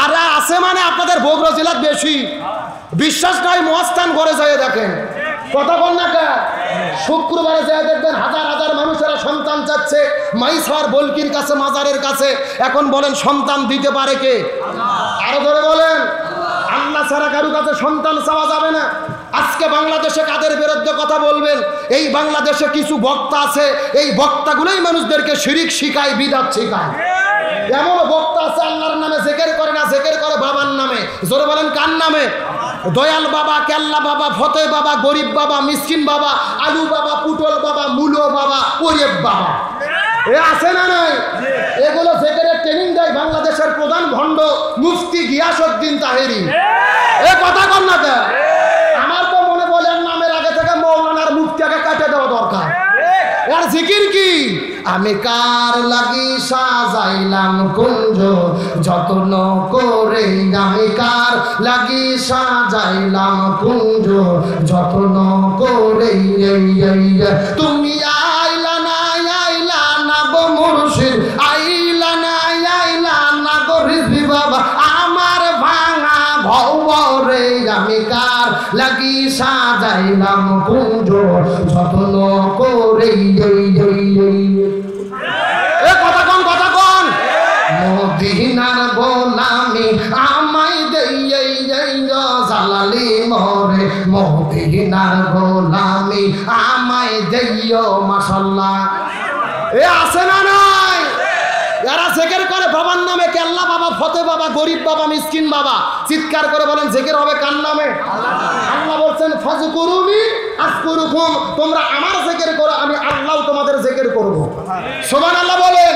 আর আছে মানে আপনাদের বগুড়া জেলার বেশি। বিশ্বাস নাই, মহাস্থান ঘরে যায় দেখেন, কথা বল না কা। শুক্রবারে যায় দেখবেন হাজার হাজার মানুষেরা সন্তান চাচ্ছে মাইসার বলকির কাছে, মাজারের কাছে। এখন বলেন সন্তান দিতে পারে কে? আরো ধরে বলেন, আল্লাহ ছাড়া কারো কাছে সন্তান চাওয়া যাবে না। আজকে বাংলাদেশে কাদের বিরুদ্ধে কথা বলবেন? এই বাংলাদেশে কিছু বক্তা আছে, এই বক্তাগুলোই মানুষদেরকে শিরিক শিখায়, বিদআত শিখায়। এমন বক্তা আছে আল্লাহর নামে জিকির করে না, জিকির করে বাবার নামে। জোরে বলেন কার নামে? দয়াল বাবা, কেল্লা বাবা, ফতে বাবা, গরিব বাবা, মিসকিন বাবা, আলু বাবা, পুটল বাবা, মূলো বাবা, ওরেব বাবা। এ আছে না নাই? এগুলো জিকিরের ট্রেনিং দেয় বাংলাদেশের প্রধান ভণ্ড মুফতি গিয়াসউদ্দিন তাহেরি। এ কথা কর না কে? আমার তো মনে বলেন নামের আগে থেকে মৌলানার মুফতিকে কাটে দেওয়া দরকার। আর জিকির কি? আমি কার লাগি সাজাইলাম কুঞ্জ যত্ন করে, আমি কার লাগি সাজাইলাম কুঞ্জ যত্ন করে। তুমি আইলা না গো মুর্শিদ, আইলা না গো রিজভি বাবা, আমার ভাঙা ভবরে আমি কার লাগি সাজাইলাম কুঞ্জ যত্ন করে। কথা কন, কথা কন। মদিনার গোলামি আমায় দেই জালালি মোরে, মদিনার গোলামি আমায় দেইও মাশাআল্লাহ। এ আছে না নাই? এরা জিকির করে বাবার নামে, কেল্লা বাবা, ফতে বাবা, গরিব বাবা, মিসকিন বাবা। চিৎকার করে বলেন জিকির হবে কার নামে? আল্লাহ বলছেন ফাযকুরুনি আযকুরুকুম, তোমরা আমার জিকির করো, আমি আল্লাহ তোমাদের জিকির করব। সুবহানাল্লাহ বলেন।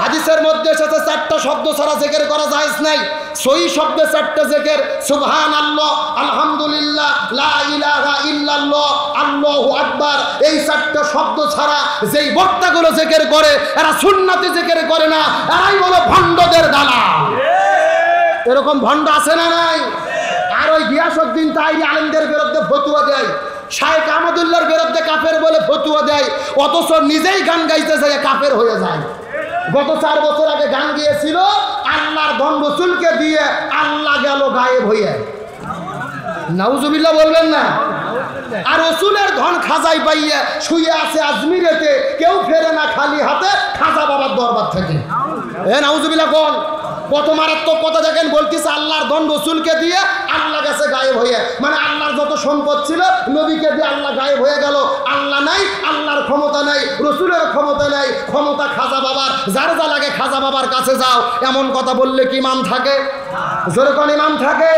হাদিসের মধ্যে এসেছে 4টা শব্দ ছাড়া জিকির করা জায়েজ নাই। সহি শব্দে 4টা জিকির, সুবহানাল্লাহ, আলহামদুলিল্লাহ, লা ইলাহা ইল্লাল্লাহ, আল্লাহু আকবার। এই 4টা শব্দ ছাড়া যেই বক্তাগুলো জিকির করে এরা সুন্নতি জিকির করে না, এরাই হলো ভণ্ডদের দালাল। এরকম ভণ্ড আছে না নাই? আর ওই গিয়াসউদ্দিন তাইরি আলেমদের বিরুদ্ধে ফতোয়া দেয়, শায়েখ আহমদুল্লাহর বিরুদ্ধে কাফের বলে ফতোয়া দেয়, অথচ নিজেই গান গাইতে যায় কাফের হয়ে যায়। গত 4 বছর আগে গান গিয়েছিল, আল্লাহর ধন রসুলকে দিয়ে আল্লাহ গেল গায়েব হয়ে। নাউজুবিল্লাহ বলবেন না? আর রসুলের ধন খাজাই পাইয়া শুয়ে আছে আজমিরেতে, কেউ ফেরে না খালি হাতে খাজা বাবার দরবার থেকে। নাউজুবিল্লাহ কোন কত মারাত্মক কথা দেখেন, বলতেছে আল্লাহর ধন রসুলকে দিয়ে আল্লাহ গেছে গায়েব হয়ে। মানে আল্লাহর যত সম্পদ ছিল নবীকে দিয়ে আল্লাহ গায়েব হয়ে গেল। আল্লাহ নাই, আল্লাহর ক্ষমতা নাই, রসুলের ক্ষমতা নাই, ক্ষমতা খাজা বাবার। যার যা লাগে খাজা বাবার কাছে যাও, এমন কথা বললে কি ইমাম থাকে? যেরকম ইমাম থাকে।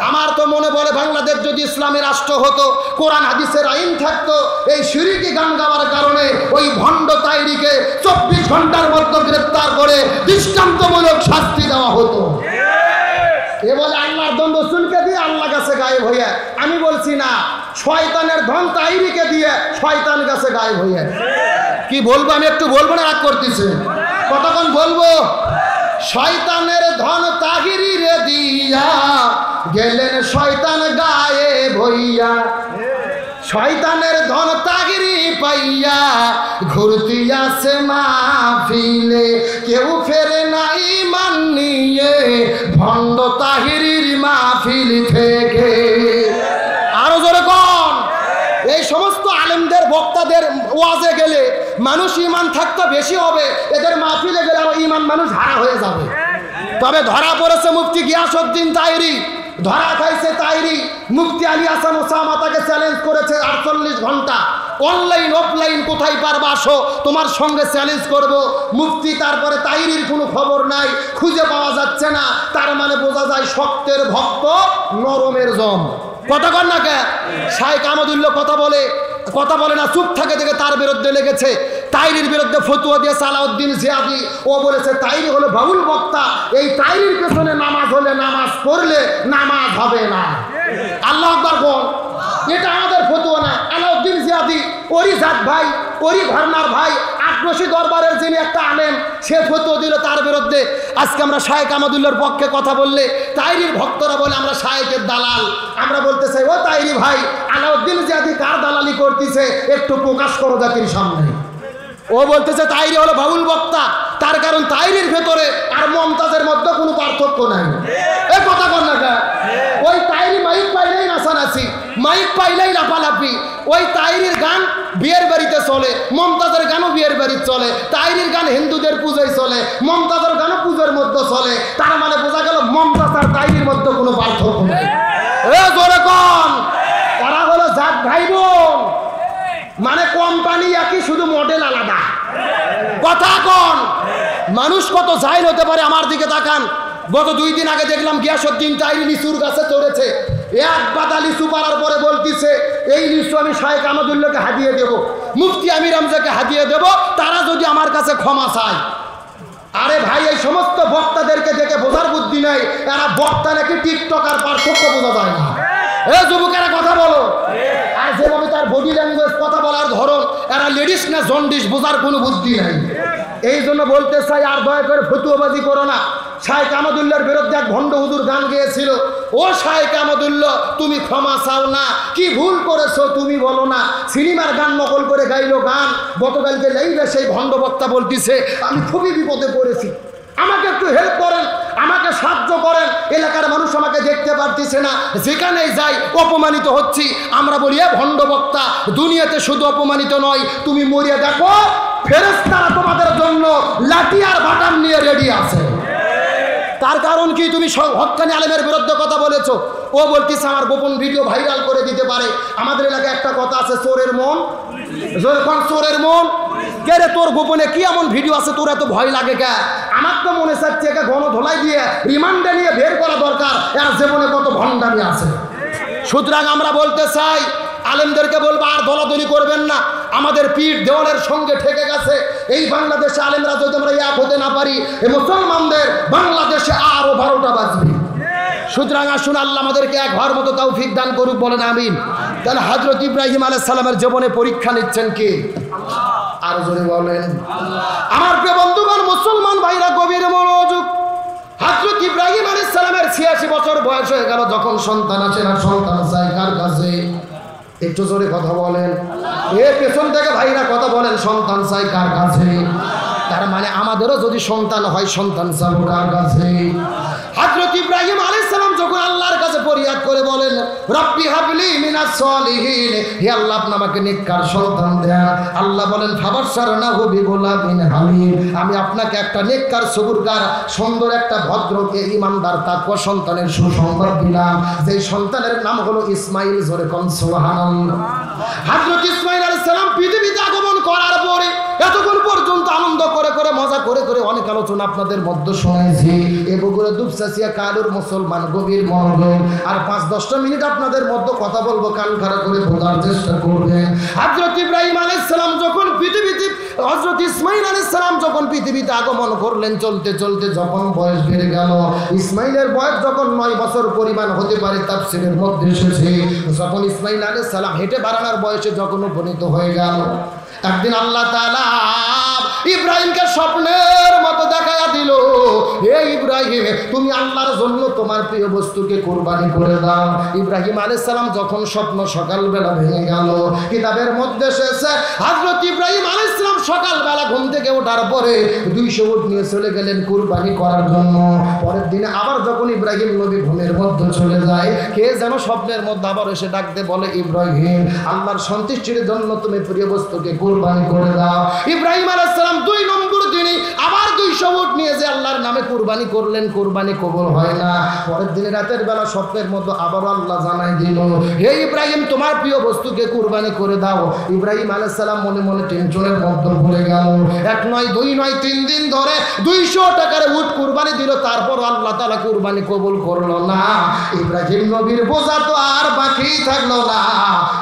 আমার তো মনে পড়ে বাংলাদেশ যদি ইসলামী রাষ্ট্র হতো, কোরআন হাদিসের আইন থাকতো, এই শিরকি গান গাওয়ার কারণে ওই ভণ্ড তাইরিকে 24 ঘন্টার মধ্যে গ্রেফতার করে দৃষ্টান্তমূলক শাস্তি দেওয়া হতো। এ বলে আল্লাহর ধন রসুলকে দিয়ে আল্লাহ কাছে গায়েব হইয়া। আমি বলছি না, শয়তানের ধন তাইরিকে দিয়ে শয়তান কাছে গায়েব হইয়া। কি বলবো আমি, একটু বলবো না রাগ করতেছে? কতক্ষণ বলবো? শয়তানের ধন তাহিরি রে দিয়া গেলেন শয়তান গায়েব হইয়া। শয়তানের ধন তাগিরি পাইয়া ঘুরতি আছে মাহফিলে, কেউ ফেরে নাই মান নিয়ে ভণ্ড তাহিরির মাহফিল থেকে। আরো জোরে কোন? এই সমস্ত আলেমদের বক্তাদের ওয়াজে গেলে মানুষ ইমান থাকতো বেশি হবে, এদের মাহফিলে গেলে আরো ইমান মানুষ হারা হয়ে যাবে। তবে ধরা পড়েছে মুফতি গিয়াসউদ্দিন তাইরি, ধরা খাইছে তাইরি। মুফতি আলী হাসান ওসামা তাকে চ্যালেঞ্জ করেছে 48 ঘন্টা, অনলাইন অফলাইন কোথায় পারবা আসো, তোমার সঙ্গে চ্যালেঞ্জ করব। মুফতি তারপরে তাইরির কোনো খবর নাই, খুঁজে পাওয়া যাচ্ছে না। তার মানে বোঝা যায় শক্তের ভক্ত নরমের জম। কতক্ষণ না কে শায়েখ আহমদুল্লাহ কথা বলে না, চুপ থাকে দেখে তার বিরুদ্ধে লেগেছে। তাইরির বিরুদ্ধে ফতোয়া দিয়েছে আলাউদ্দিন জিয়াদি। ও বলেছে তাইরি হলো বাউল বক্তা, এই তাইরির পেছনে নামাজ হলে, নামাজ পড়লে নামাজ হবে না। আল্লাহু আকবার বল। এটা আমাদের ফতোয়া না, আলাউদ্দিন জিয়াদি ওরই জাত ভাই, ওরই ঘরনার ভাই, আটরশি দরবারের যিনি একটা আলেম, সে ফতোয়া দিল তার বিরুদ্ধে। আজকে আমরা শায়েখ আহমদুল্লাহর পক্ষে কথা বললে তাইরির ভক্তরা বলে আমরা শায়েখের দালাল। আমরা বলতে চাই, ও তাইরি ভাই, আলাউদ্দিন জিয়াদি কার দালালি করতেছে একটু প্রকাশ করো জাতির সামনে। ও বলতেছে তাইরি হলো বাউল বক্তা, তার কারণ তাইরির ভেতরে আর মমতাজের মধ্যে কোনো পার্থক্য নাই। এ কথা কর না, ওই তাইরি মাইক পাইলেই নাচানাচি, মাইক পাইলেই লাফালাফি। ওই তাইরির গান বিয়ের বাড়িতে চলে, মমতাজের গানও বিয়ের বাড়িতে চলে। তাইরির গান হিন্দুদের পুজোয় চলে, মমতাজের গানও পুজোর মধ্যে চলে। তার মানে বোঝা গেল মমতাজ আর তাইরির মধ্যে কোনো পার্থক্য নেই। এ জোরে কম, তারা হলো জাত ভাই বোন, মানে কোম্পানি একই, শুধু মডেল আলাদা। কথা কন, মানুষ কত জাহিল হতে পারে। আমার দিকে তাকান, গত 2 দিন আগে দেখলাম গিয়াসউদ্দিন তাইরি লিচুর গাছে চড়েছে। এক বাদা লিচু পাড়ার পরে বলতেছে এই লিচু আমি শায়েখ আহমদুল্লাহকে হাদিয়ে দেব, মুফতি আমির হামজাকে হাদিয়ে দেব, তারা যদি আমার কাছে ক্ষমা চায়। আরে ভাই, এই সমস্ত বক্তাদেরকে দেখে বোঝার বুদ্ধি নেই, এরা বক্তা নাকি টিকটক আর পার্থক্য বোঝা যায় না। এ যুবকেরা কথা বলো। আর যেভাবে তার বডি ল্যাঙ্গুয়েজ, কথা বলার ধরন, এরা লেডিস না জন্ডিস বোঝার কোনো বুদ্ধি নাই। এই জন্য বলতে চাই, আর দয়া করে ফতুয়াবাজি করো না। শায়েখ আহমদুল্লাহর বিরুদ্ধে এক ভণ্ড হুজুর গান গেয়েছিল। ও শায়েখ আহমদুল্লাহ, তুমি ক্ষমা চাও না, কি ভুল করেছো তুমি বলো না। সিনেমার গান নকল করে গাইলো গান। গতকালকে লাইভে সেই ভণ্ড বক্তা বলতেছে আমি খুবই বিপদে পড়েছি, আমাকে একটু হেল্প করেন, আমাকে সাহায্য করেন, এলাকার মানুষ আমাকে দেখতে পারতেছে না, যেখানেই যাই অপমানিত হচ্ছি। আমরা বলি এ ভণ্ড বক্তা, দুনিয়াতে শুধু অপমানিত নয়, তুমি মরিয়া দেখো ফেরেশতারা তোমাদের জন্য লাঠি আর বাটাম নিয়ে রেডি আছে। তার কারণ কি? তুমি হক্কানি আলেমের বিরুদ্ধে কথা বলেছো। ও বলতেছে আমার গোপন ভিডিও ভাইরাল করে দিতে পারে। আমাদের এলাকায় একটা কথা আছে, চোরের মন, চোরের মন কে রে তোর গোপনে কি এমন ভিডিও আছে তোর এত ভয় লাগে কে? আমার তো মনে চাচ্ছে একে গণধোলাই দিয়ে রিমান্ডে নিয়ে বের করা দরকার, এর জীবনে কত ভণ্ডামি আছে। সুতরাং আমরা বলতে চাই, আলেমদেরকে বলবো আর দলাদলি করবেন না, আমাদের পীর দেওয়ালের সঙ্গে ঠেকে গেছে। এই বাংলাদেশে আলেমরা যদি আমরা এক হতে না পারি, এই মুসলমানদের বাংলাদেশে আরো 12টা বাজবে। সুতরাং আসুন আল্লাহ আমাদেরকে এক হওয়ার মতো তৌফিক দান করুক, বলেন আমিন। তাহলে হযরত ইব্রাহিম আলাইহিস সালামের জীবনে পরীক্ষা নিচ্ছেন কে? আর জোরে বলেন। আমার প্রিয় বন্ধুগণ, মুসলমান ভাইরা গভীর মনোযোগ। হযরত ইব্রাহিম আলাইহিস সালামের 86 বছর বয়স হয়ে গেল, যখন সন্তান আসে না, সন্তান চাই কার কাছে? একটু জোরে কথা বলেন। এ পেছন থেকে ভাইরা কথা বলেন, সন্তান চাই কার কাছে? তার মানে আমাদেরও যদি সন্তান হয়, সন্তান চাবো কার কাছে? হযরত ইব্রাহিম আলাইহিস সালাম যখন আল্লাহর কাছে ফরিয়াদ করে বলেন, রব্বি হাবলি মিনাস সলিহিন, হে আল্লাহ আপনি আমাকে নেককার সন্তান দেন। আল্লাহ বলেন, ফাবাশশারনাহু বিগুলামিন হালিম, আমি আপনাকে একটা নেককার সবুরগার সুন্দর একটা ভদ্রকে ঈমানদার তাকওয়া সন্তানের সুসংবাদ দিলাম, যেই সন্তানের নাম হলো ইসমাঈল। জোরে কোন সুবহানাল্লাহ। হযরত ইসমাঈল আলাইহিস সালাম পৃথিবীতে আগমন করার পরে এতক্ষণ পর্যন্ত আনন্দ করে করে মজা করে করে অনেক আলোচনা আপনাদের মধ্যে শোনাইছি। এ বগুড়া দুপচাচিয়া কালুর মুসলমান গভীর মনোযোগ। আর 5-10টা মিনিট আপনাদের মধ্যে কথা বলবো, কান খাড়া করে বোঝার চেষ্টা করবেন। হযরত ইব্রাহিম আলাইহিস সালাম যখন পৃথিবীতে, হযরত ইসমাঈল আলাইহিস সালাম যখন পৃথিবীতে আগমন করলেন, চলতে চলতে যখন বয়স বেড়ে গেল, ইসমাঈলের বয়স যখন 9 বছর পরিমাণ হতে পারে, তাফসীরের মধ্যে এসেছে, যখন ইসমাঈল আলাইহিস সালাম হেঁটে বেড়ানোর বয়সে যখন উপনীত হয়ে গেল, একদিন আল্লাহ তাআলা ইব্রাহিমকে স্বপ্নের মতো দেখায়া দিল, হে ইব্রাহিম, তুমি আল্লাহর জন্য তোমার প্রিয় বস্তুকে কুরবানি করে দাও। ইব্রাহিম আলাইহিস সালাম যখন স্বপ্ন সকালবেলা ভেঙে গেল, কিতাবের মধ্যে এসেছে হযরত ইব্রাহিম আলাইহিস সালাম সকালবেলা ঘুম থেকে ওঠার পরে 200 উট নিয়ে চলে গেলেন কুরবানি করার জন্য। পরের দিনে আবার যখন ইব্রাহিম নবী ঘুমের মধ্যে চলে যায়, কে যেন স্বপ্নের মধ্যে আবার এসে ডাকতে বলে, ইব্রাহিম, আল্লাহর সন্তুষ্টির জন্য তুমি প্রিয় বস্তুকে কুরবানি করে দাও। ইব্রাহিম আলাইহিস সালাম 2 নম্বর দিনে আবার 200 উট নিয়ে যে আল্লাহর নামে কুরবানি করলেন, কুরবানি কবুল হয় না। পরের দিনে রাতের বেলা স্বপ্নের মধ্যে আবার আল্লাহ জানাই দিল, হে ইব্রাহিম, তোমার প্রিয় বস্তুকে কুরবানি করে দাও। ইব্রাহিম আলাইহিস সালাম মনে মনে টেনশনের মধ্যে ভুলে গেল। 1 নয় 2 নয় 3 দিন ধরে 200 টাকার উট কুরবানি দিল, তারপর আল্লাহ তাআলা কুরবানি কবুল করলো না। ইব্রাহিম নবীর বোঝা তো আর বাকি থাকলো না।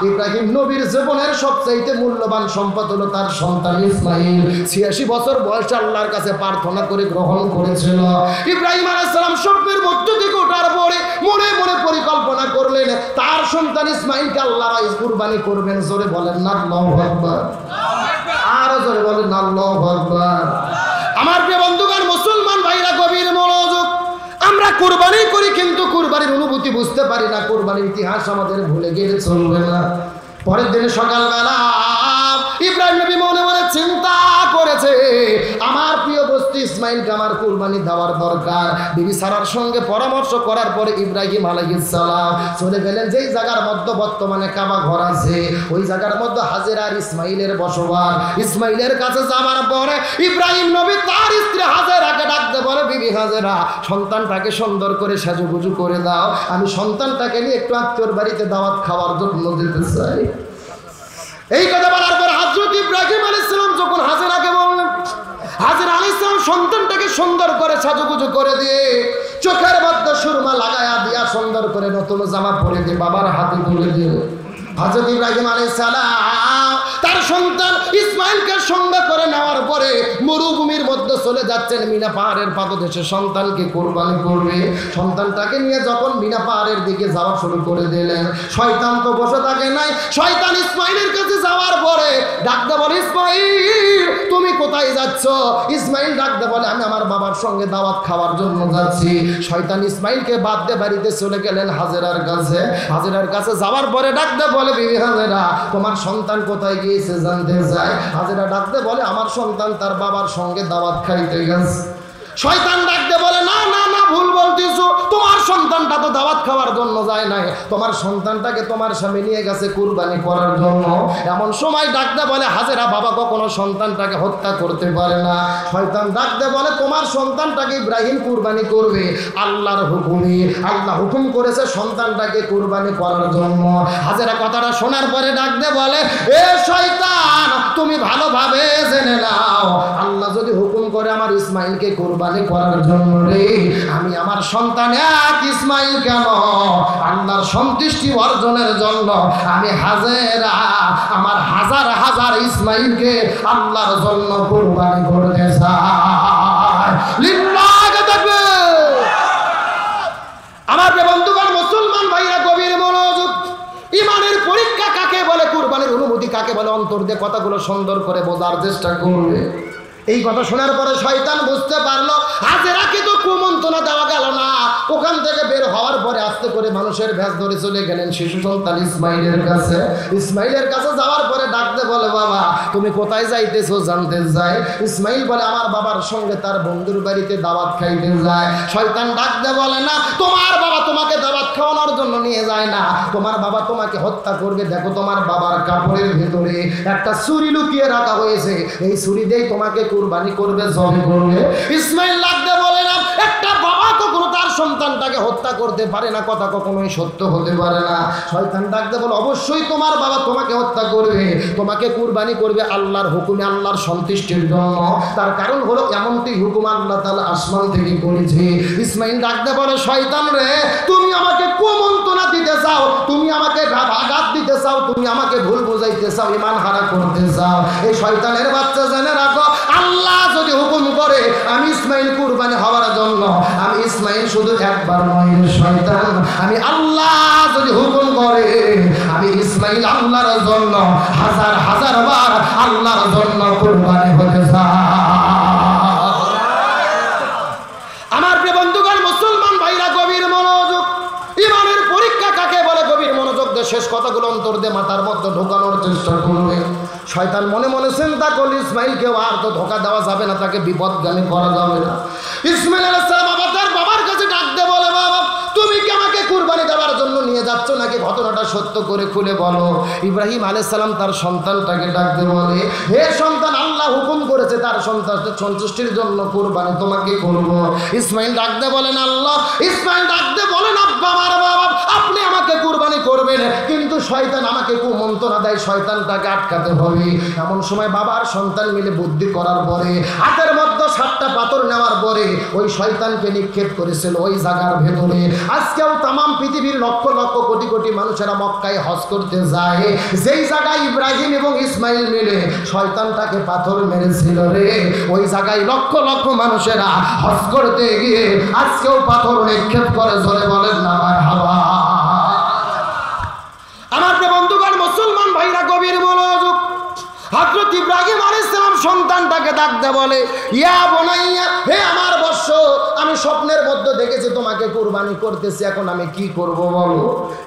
ইব্রাহিম নবীর জীবনের সবচেয়ে মূল্যবান সম্পদ হলো তার সন্তান ইসমাঈল। 86 বছর বয়সে আল্লাহর কাছে প্রার্থনা করে গ্রহণ করেছিল। ইব্রাহিম আলাইহিস সালাম স্বপ্নের মধ্য থেকে ওঠার পরে মনে মনে পরিকল্পনা করলেন, তার সন্তান ইসমাঈলকে আল্লাহ কুরবানি করবেন। জোরে বলেন না আল্লাহু আকবার। আরো জোরে বলেন না আল্লাহু আকবার। আমার প্রিয় বন্ধুগণ, মুসলমান ভাইরা গভীর মনোযোগ। আমরা কুরবানি করি কিন্তু কুরবানির অনুভূতি বুঝতে পারি না, কুরবানির ইতিহাস আমাদের ভুলে গেলে চলবে না। পরের দিন সকালবেলা ইব্রাহিম নবী মনে মনে চিন্তা করেছে, আমার প্রিয় বস্তু ইসমাঈলকে আমার কুরবানি দেওয়ার দরকার। বিবি সারার সঙ্গে পরামর্শ করার পরে ইব্রাহিম আলাইহিস সালাম চলে গেলেন যেই জায়গার মধ্যে বর্তমানে কাবা ঘর আছে, ওই জায়গার মধ্যে হাজেরা আর ইসমাঈলের বসবাস। ইসমাঈলের কাছে যাওয়ার পরে ইব্রাহিম নবী তার স্ত্রী হাজেরাকে ডাকতে বলে, বিবি হাজেরা, সন্তানটাকে সুন্দর করে সাজুগুজু করে দাও, আমি সন্তানটাকে নিয়ে একটু আত্মীয়র বাড়িতে দাওয়াত খাওয়ার জন্য যেতে চাই। এই কথা বলার পর হযরত ইব্রাহিম আলাইহিস সালাম যখন হাজেরাকে বললেন, হাজেরা আলাইহিস সালাম সন্তানটাকে সুন্দর করে সাজুগুজু করে দিয়ে চোখের মধ্যে সুরমা লাগায়া দিয়া সুন্দর করে নতুন জামা পরে দিয়ে বাবার হাতে তুলে দিল। হযরত ইব্রাহিম আলাইহিস সালাম তার সন্তান ইসমাঈলকে সঙ্গে করে নেওয়ার পরে মরুভূমির মধ্যে চলে যাচ্ছেন, মিনা পাহাড়ের পাদদেশে সন্তানকে কুরবানি করবে। সন্তানটাকে নিয়ে যখন মিনা পাহাড়ের দিকে যাওয়া শুরু করে দিলেন, শয়তান তো বসে থাকে নাই। শয়তান ইসমাঈলের কাছে যাওয়ার পরে ডাকতে বলে, ইসমাঈল, তুমি কোথায় যাচ্ছ? ইসমাঈল ডাকতে বলে, আমি আমার বাবার সঙ্গে দাওয়াত খাওয়ার জন্য যাচ্ছি। শয়তান ইসমাঈলকে বাদ দিয়ে বাড়িতে চলে গেলেন হাজেরার কাছে। হাজেরার কাছে যাওয়ার পরে ডাকতে বলে, বিবি হাজেরা, তোমার সন্তান কোথায় গিয়েছে জানতে চায়। হাজেরা ডাকতে বলে, আমার সন্তান তার বাবার সঙ্গে দাওয়াত খাইতে গেছে। শয়তান ডাকতে বলে, না না না, ভুল বলতেছো, তোমার সন্তানটা তো দাওয়াত খাওয়ার জন্য যায় নাই, তোমার সন্তানটাকে তোমার স্বামী নিয়ে গেছে কুরবানি করার জন্য। এমন সময় ডাকতে বলে, হাজেরা, বাবা কখনো সন্তানটাকে হত্যা করতে পারে না। শয়তান ডাকতে বলে, তোমার সন্তানটাকে ইব্রাহিম কুরবানি করবে আল্লাহর হুকুমে, আল্লাহ হুকুম করেছে সন্তানটাকে কুরবানি করার জন্য। হাজেরা কথাটা শোনার পরে ডাকতে বলে, এ শয়তান, তুমি ভালোভাবে জেনে নাও, আল্লাহ যদি হুকুম করে আমার ইসমাইলকে কুরবানি করার জন্য রে, আমি আমার সন্তান এক ইসমাইল কেন, আল্লাহর সন্তুষ্টি অর্জনের জন্য আমি হাজেরা আমার হাজার হাজার ইসমাইলকে আল্লাহর জন্য কুরবানি করতে চাই। লিল্লাহি তাকবীর। আমার বন্ধুগণ, মুসলমান ভাইরা গভীর মনোযোগ। ইমানের পরীক্ষা কাকে বলে, কুরবানির অনুভূতি কাকে বলে, অন্তর দিয়ে কথাগুলো সুন্দর করে বোঝার চেষ্টা করবে। এই কথা শোনার পরে শয়তান বুঝতে পারলো হাজেরাকে তো কুমন্ত্রণা দেওয়া গেল না। ওখান থেকে বের হওয়ার পরে আস্তে করে মানুষের ভেষ ধরে চলে গেলেন শিশু সন্তান ইসমাইলের কাছে। ইসমাইলের কাছে যাওয়ার পরে ডাকতে বলে, বাবা তুমি কোথায় যাইতেছো জানতে চাই। ইসমাইল বলে, আমার বাবার সঙ্গে তার বন্ধুর বাড়িতে দাওয়াত খাইতে যায়। শয়তান ডাকতে বলে, না, তোমার বাবা তোমাকে দাওয়াত খাওয়ানোর জন্য নিয়ে যায় না, তোমার বাবা তোমাকে হত্যা করবে। দেখো তোমার বাবার কাপড়ের ভেতরে একটা ছুরি লুকিয়ে রাখা হয়েছে, এই ছুরি দিয়েই তোমাকে কুরবানি করবে, জবে করবে। ইসমাইল লাগতে বলে, না, একটা বাবা কখনো তার সন্তানটাকে হত্যা করতে পারে না, কথা কখনোই সত্য হতে পারে না। শয়তান ডাকতে বলে, অবশ্যই তোমার বাবা তোমাকে হত্যা করবে, তোমাকে কুরবানি করবে আল্লাহর হুকুমে, আল্লাহর সন্তুষ্টির জন্য। তার কারণ হলো এমনটি হুকুম আল্লাহ তাআলা আসমান থেকে করেছে। ইসমাইল ডাকতে বলে, শয়তান রে, তুমি আমাকে কুমন্ত্রণা দিতে চাও, তুমি আমাকে আঘাত দিতে চাও, তুমি আমাকে ভুল বুঝাইতে চাও, ঈমান হারা করতে চাও। এই শয়তানের বাচ্চা জেনে রাখো, আল্লাহ যদি হুকুম করে আমি ইসমাইল কুরবানি হওয়ার জন্য, আমি ইসমাইল শুধু একবার নয় শয়তান, আমি আল্লাহ যদি হুকুম করে আমি ইসমাইল আল্লাহর জন্য হাজার হাজার বার আল্লাহর জন্য কুরবানি হতে চাই। আমার প্রিয় বন্ধুগণ, মুসলমান ভাইরা গভীর মনোযোগ। ইমানের পরীক্ষা কাকে বলে, গভীর মনোযোগ দিয়ে শেষ কথাগুলো অন্তর দিয়ে মাথার মধ্যে ঢোকানোর চেষ্টা করবে। শয়তান মনে মনে চিন্তা করল, ইসমাইলকেও আর তো ধোকা দেওয়া যাবে না, তাকে বিপদগামী করা যাবে না। ইসমাইল আলাইহিস সালাম তার বাবার কাছে ডাকতে বলে, বাবা তুমি কি আমাকে কুরবানি দেওয়ার জন্য নিয়ে যাচ্ছ নাকি, ঘটনাটা সত্য করে খুলে বলো। ইব্রাহিম আলাইহিস সালাম তার সন্তানটাকে ডাকতে বলে, হে সন্তান, আল্লাহ হুকুম করেছে তার সন্তানের সন্তুষ্টির জন্য কুরবানি তোমাকে করব। ইসমাইল ডাকতে বলেন, আল্লাহ। ইসমাইল ডাকতে বলেন, আব্বা আমার বাবা, আপনি আমাকে কুরবানি করবেন, কিন্তু শয়তান আমাকে কুমন্ত্রণা দেয়, শয়তানটাকে আটকাতে হবে। এমন সময় বাবার সন্তান মিলে বুদ্ধি করার পরে হাতের মধ্যে 7টা পাথর নেওয়ার পরে ওই শয়তানকে নিক্ষেপ করেছিল ওই জায়গার ভেতরে। আজকেও তামাম পৃথিবীর লক্ষ লক্ষ কোটি কোটি মানুষেরা মক্কায় হজ করতে যায়, যেই জায়গায় ইব্রাহিম এবং ইসমাইল মিলে শয়তানটাকে পাথর মেরেছিল রে, ওই জায়গায় লক্ষ লক্ষ মানুষেরা হজ করতে গিয়ে আজকেও পাথর নিক্ষেপ করে। জোরে বলেন না মারহাবা। আমার বন্ধুগণ, মুসলমান ভাইরা গভীর মনোযোগ। হযরত ইব্রাহিম আলাইহিস সালাম সন্তানটাকে ডাকতে বলে, ইয়া বুনাইয়া, হে আমার বৎস, আমি স্বপ্নের মধ্যে দেখেছি তোমাকে কুরবানি করতেছি, এখন আমি কি করব বলো।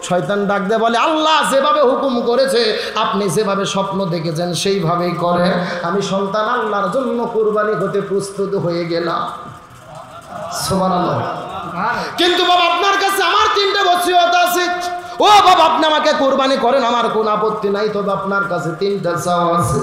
শয়তান ডাকতে বলে, আল্লাহ যেভাবে হুকুম করেছে, আপনি যেভাবে স্বপ্ন দেখেছেন সেইভাবেই করেন। আমি সন্তান আল্লাহর জন্য কুরবানি হতে প্রস্তুত হয়ে গেলাম। সুবহানাল্লাহ। কিন্তু বাবা আপনার কাছে আমার 3টে ওসিয়ত আছে। ও বাবা, আপনি আমাকে কুরবানি করেন, আমার কোনো আপত্তি নাই, তবে আপনার কাছে 3টা চাওয়া আছে।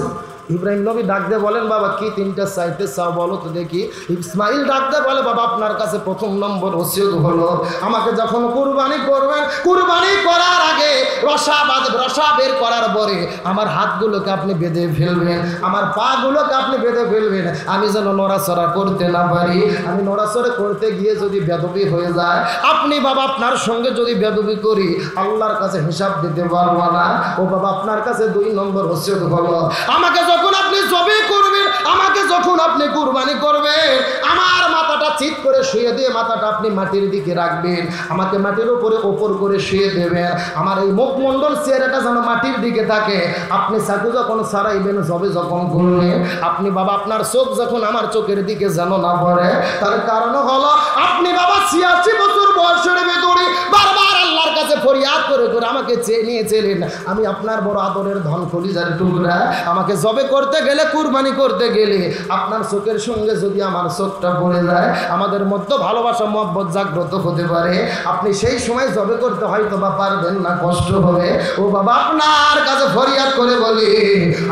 ইব্রাহিম নবী ডাকতে বলেন, বাবা কি 3টা চাইতে চাও বলো তো দেখি। ইসমাইল ডাকতে বলে, বাবা আপনার কাছে প্রথম নম্বর ওসিয়ত হলো, আমাকে যখন কুরবানি করবেন, কুরবানি করার আগে রসা বের করার পরে আমার হাতগুলোকে আপনি বেঁধে ফেলবেন, আমার পাগুলোকে আপনি বেঁধে ফেলবেন, আমি যেন নড়াচড়া করতে না পারি। আমি নড়াচড়া করতে গিয়ে যদি বেদবি হয়ে যায়, আপনি বাবা আপনার সঙ্গে যদি বেদবি করি, আল্লাহর কাছে হিসাব দিতে পারবো না। ও বাবা আপনার কাছে 2 নম্বর ওসিয়ত হলো, আমাকে যখন আপনি জবে করবেন, আমাকে যখন আপনি কুরবানি করবেন, আমার মাথাটা চিৎ করে শুয়ে দিয়ে মাথাটা আপনি মাটির দিকে রাখবেন, আমাকে মাটির উপরে ওপর করে শুয়ে দেবেন, আমার এই মুখমণ্ডল চেহারাটা যেন মাটির দিকে থাকে। আপনি চাকু যখন ছাড়াইবেন, জবে যখন করবেন, আপনি বাবা আপনার চোখ যখন আমার চোখের দিকে যেন না পড়ে। তার কারণ হলো আপনি বাবা 86 বছর বয়সের ভেতরে বারবার আল্লাহর কাছে ফরিয়াদ করে করে আমাকে নিয়েছিলেন। আমি আপনার বড় আদরের ধন কলিজার টুকরা, আমাকে জবে করতে গেলে, কুরবানি করতে গেলে আপনার চোখের সঙ্গে যদি আমার চোখটা পড়ে যায়, আমাদের মধ্যে ভালোবাসা মহব্বত জাগ্রত হতে পারে। আপনি সেই সময় জবে করতে হয়তো বা পারবেন না, কষ্ট হবে। ও বাবা আপনার কাছে ফরিয়াদ করে বলি,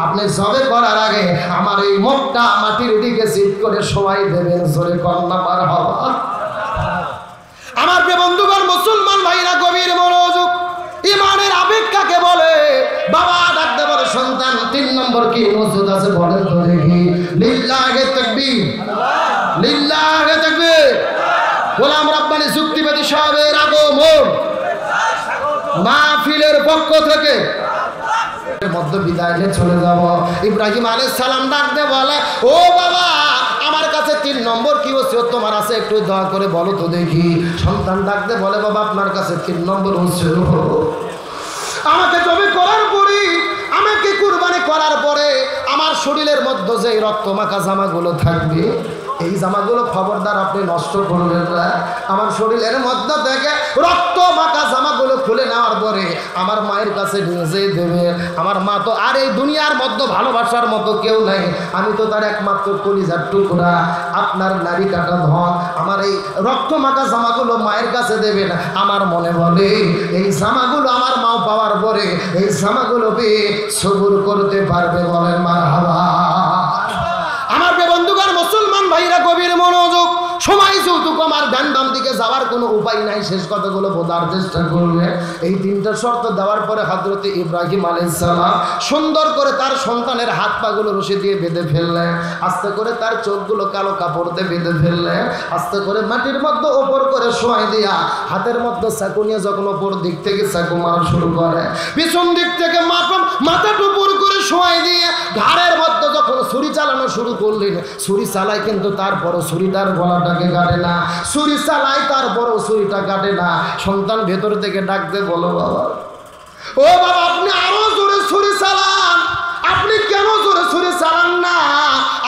আপনি জবে করার আগে আমার এই মুখটা মাটির দিকে চিৎ করে শোয়াই দেবেন। জোরে কন্যা পার হওয়া। আমার প্রিয় বন্ধুগণ, মুসলমান ভাইরা গভীর মনোযোগ। ইমানের আবেগ কাকে বলে? বাবা ডাকতে বলে, সন্তান 3 নম্বর কি মসজিদ আছে বলেন তো দেখি? লিল্লাহি তাকবীর, লিল্লাহি তাকবীর। গোলাম রাব্বানি যুক্তিবাদী সাহেবের আগমন মাহফিলের পক্ষ থেকে মধ্য বিদায় নিয়ে চলে যাব। ইব্রাহিম আলাইহিস সালাম ডাকতে বলে, ও বাবা, আমার কাছে 3 নম্বর কি ওসিয়ত তোমার আছে, একটু দয়া করে বলো তো দেখি। সন্তান ডাকতে বলে, বাবা আপনার কাছে 3 নম্বর ওসিয়ত, আমাকে জবে করার পরে, আমাকে কুরবানি করার পরে আমার শরীরের মধ্যে যে রক্ত মাখা জামাগুলো থাকবে, এই জামাগুলো খবরদার আপনি নষ্ট করবেন না। আমার শরীরের মধ্যে থেকে রক্ত মাখা জামাগুলো খুলে নেওয়ার পরে আমার মায়ের কাছে নিয়ে যেয়ে দেবে। আমার মা তো আর এই দুনিয়ার মধ্যে ভালোবাসার মতো কেউ নাই, আমি তো তার একমাত্র কলিজার টুকরা, আপনার নারী কাটা ধন। আমার এই রক্ত মাখা জামাগুলো মায়ের কাছে দেবেন। আমার মনে বলে এই জামাগুলো আমার মা পাওয়ার পরে এই জামাগুলো পেয়ে সবুর করতে পারবে, বলেন মারহাবা। আমার বন্ধুগণ, মুসলমান ভাইরা গভীর মনোযোগ, সময় যৌতুক আমার ডান বাম দিকে যাওয়ার কোনো উপায় নাই, শেষ কথাগুলো বোঝার চেষ্টা করবে। এই 3টা শর্ত দেওয়ার পরে হযরত ইব্রাহিম আলাইহিস সালাম সুন্দর করে তার সন্তানের হাত পাগুলো রশি দিয়ে বেঁধে ফেললেন, আস্তে করে তার চোখগুলো কালো কাপড় দিয়ে বেঁধে ফেললেন, আস্তে করে মাটির মধ্যে ওপর করে শোয়াই দিয়া হাতের মধ্যে চাকু নিয়ে যখন ওপর দিক থেকে চাকু মারা শুরু করে, পিছন দিক থেকে মাথাটা উপর করে শোয়াই দিয়ে ঘাড়ের মধ্যে যখন ছুরি চালানো শুরু করলেন, ছুরি চালায় কিন্তু তারপরও ছুরিটার গলাটাকে কাটে না, ছুরি চালায় তারপরও ছুরিটা কাটে না। সন্তান ভেতর থেকে ডাকতে বলো, বাবা, ও বাবা, আপনি আরো জোরে ছুরি চালান, আপনি কেন জোরে ছুরি চালান না?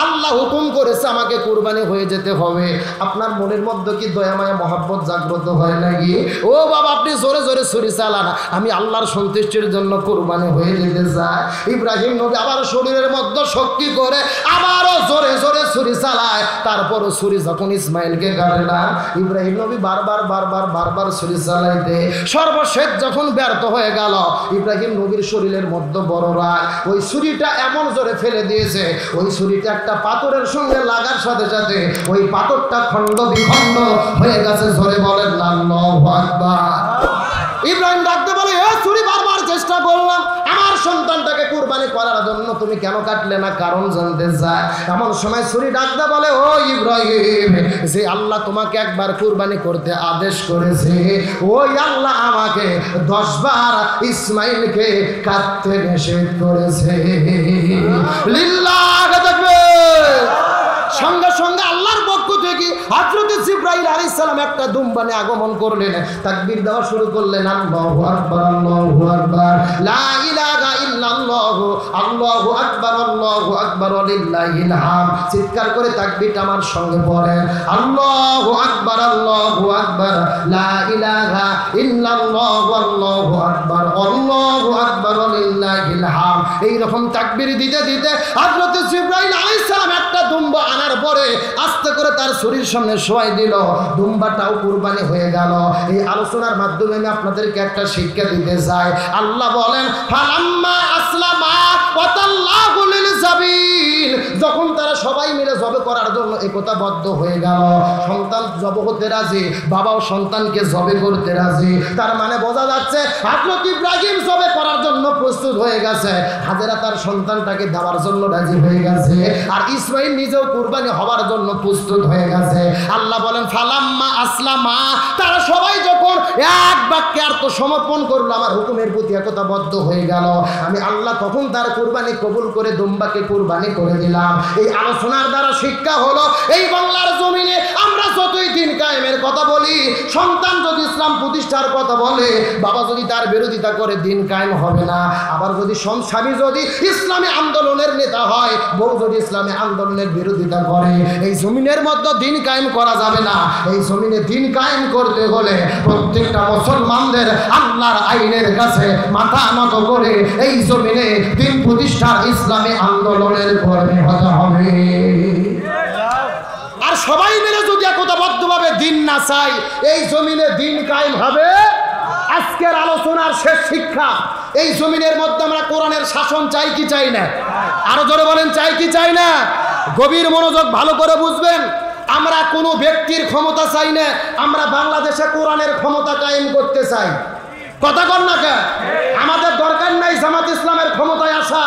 আল্লাহ হুকুম করেছে আমাকে কুরবানি হয়ে যেতে হবে। আপনার মনের মধ্যে কি দয়া মায়া মহব্বত জাগ্রত হয় নাকি? ও বাবা, আপনি জোরে জোরে ছুরি চালান, আমি আল্লাহর সন্তুষ্টির জন্য কুরবানি হয়ে যেতে চাই। ইব্রাহিম নবী আবার শরীরের মধ্যে শক্তি করে আবারও জোরে জোরে ছুরি চালায়, তারপরও ছুরি যখন ইসমাইলকে কাটে না, ইব্রাহিম নবী বারবার ছুরি চালাইতে সর্বশেষ যখন ব্যর্থ হয়ে গেল, ইব্রাহিম নবীর শরীরের মধ্যে বড় রাগ, ওই ছুরিটা এমন জোরে ফেলে দিয়েছে, ওই ছুরিটা একটা পাথরের সঙ্গে লাগার সাথে সাথে ওই পাথরটা খণ্ড বিখণ্ড হয়ে গেছে। জোরে বলেন আল্লাহু আকবার। ইব্রাহিম ডাকতে বলে, এ ছুরি বারবার চেষ্টা করলাম আমার সন্তানটাকে কুরবানি করার জন্য, তুমি কেন কাটলে না? কারণ জানতে চায়। এমন সময় ছুরি ডাকতে বলে, ও ইব্রাহিম, যে আল্লাহ তোমাকে একবার কুরবানি করতে আদেশ করেছে, ওই আল্লাহ আমাকে 10 বার ইসমাইলকে কাটতে নিষেধ করেছে। লিল্লাহি তাকবীর। সঙ্গে সঙ্গে আল্লাহর পক্ষ থেকে হযরত জিবরাইল আলাইহিস সালাম একটা দুম্বানে আগমন করলেন, তাকবীর দেওয়া শুরু করলেন, আল্লাহু আকবার, আল্লাহু আকবার, লা ইলাহা ইল্লাল্লাহ, আল্লাহু আকবার, আল্লাহু আকবার, লিল্লাহিল হামদ। চিৎকার করে তাকবীরটা আমার সঙ্গে পড়েন, আল্লাহু আকবার, আল্লাহু আকবার, লা ইলাহা ইল্লাল্লাহ, আল্লাহু আকবার, আল্লাহু আকবার, লিল্লাহিল হামদ। এই রকম তাকবীর দিতে দিতে হযরত জিবরাইল আলাইহিস সালাম একটা দুম্বা আনার পরে আস্তে করে তার শরীর সামনে শোয়াই দিল, দুম্বাটাও কুরবানি হয়ে গেল। এই আলোচনার মাধ্যমে আমি আপনাদেরকে একটা শিক্ষা দিতে চাই। আল্লাহ বলেন, ফালাম্মা আসলামা ওয়া তাল্লাহু লিল জাবিন, যখন তারা সবাই মিলে জবে করার জন্য একতাবদ্ধ হয়ে গেল, সন্তান জবে হতে রাজি, বাবাও সন্তানকে জবে করতে রাজি, তার মানে বোঝা যাচ্ছে হযরত ইব্রাহিম জবে করার জন্য প্রস্তুত হয়ে গেছে, হাজেরা তার সন্তানটাকে দেওয়ার জন্য রাজি হয়ে গেছে, আর ইসমাইল নিজেও কুরবানি হওয়ার জন্য প্রস্তুত হয়ে গেছে। আল্লাহ বলেন, ফালাম্মা আসলামা, তারা সবাই যখন এক বাক্যে আত্মসমর্পণ করলো, আমার হুকুমের প্রতি একতাবদ্ধ হয়ে গেল, আমি আল্লাহ তখন তার কুরবানি কবুল করে দুম্বাকে কুরবানি করে দিলাম। এই আলোচনার দ্বারা শিক্ষা হলো, এই বাংলার জমিনে আমরা যতই দিন কায়েমের কথা বলি, সন্তান যদি ইসলাম প্রতিষ্ঠার কথা বলে, বাবা যদি তার বিরোধিতা করে, দিন কায়েম হবে না। আবার যদি স্বামী যদি ইসলামী আন্দোলনের নেতা হয়, বউ যদি ইসলামী আন্দোলনের বিরোধিতা করে, এই জমিনের মধ্যে দিন কায়েম করা যাবে না। এই জমিনে দিন কায়েম করতে হলে প্রত্যেকটা মুসলমানদের আল্লাহর আইনের কাছে মাথা নত করে এই জমিনে দিন প্রতিষ্ঠার ইসলামী আন্দোলনের কর্মী হতে হবে। আর সবাই মিলে যদি একতাবদ্ধভাবে দিন না চাই, এই জমিনে দিন কায়েম হবে। আজকের আলোচনার শেষ শিক্ষা, এই জমিনের মধ্যে আমরা কোরআনের শাসন চাই কি চাই না? আরো জোরে বলেন, চাই কি চাই না? গভীর মনোযোগ ভালো করে বুঝবেন। আমরা কোনো ব্যক্তির ক্ষমতা চাই না, আমরা বাংলাদেশে কোরআনের ক্ষমতা কায়েম করতে চাই। কথা কন না কে? আমাদের দরকার নাই জামাত ইসলামের ক্ষমতায় আসা,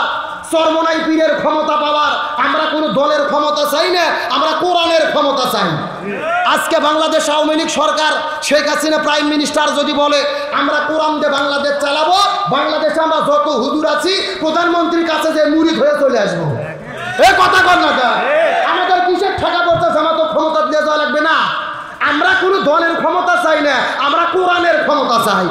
চরমনাই পীরের ক্ষমতা পাওয়ার। আমরা কোনো দলের ক্ষমতা চাই না, আমরা কোরআনের ক্ষমতা চাই। আজকে বাংলাদেশ আওয়ামী লীগ সরকার, শেখ হাসিনা প্রাইম মিনিস্টার যদি বলে আমরা কোরআন দিয়ে বাংলাদেশ চালাবো, বাংলাদেশে আমরা যত হুজুর আছি প্রধানমন্ত্রীর কাছে যে মুরিদ হয়ে চলে আসবো। এ কথা কর না, আমাদের কিসের ঠেকা পড়তেছে? আমার তো ক্ষমতা দিয়ে যাওয়া লাগবে না। আমরা কোনো দলের ক্ষমতা চাই না, আমরা কোরআনের ক্ষমতা চাই।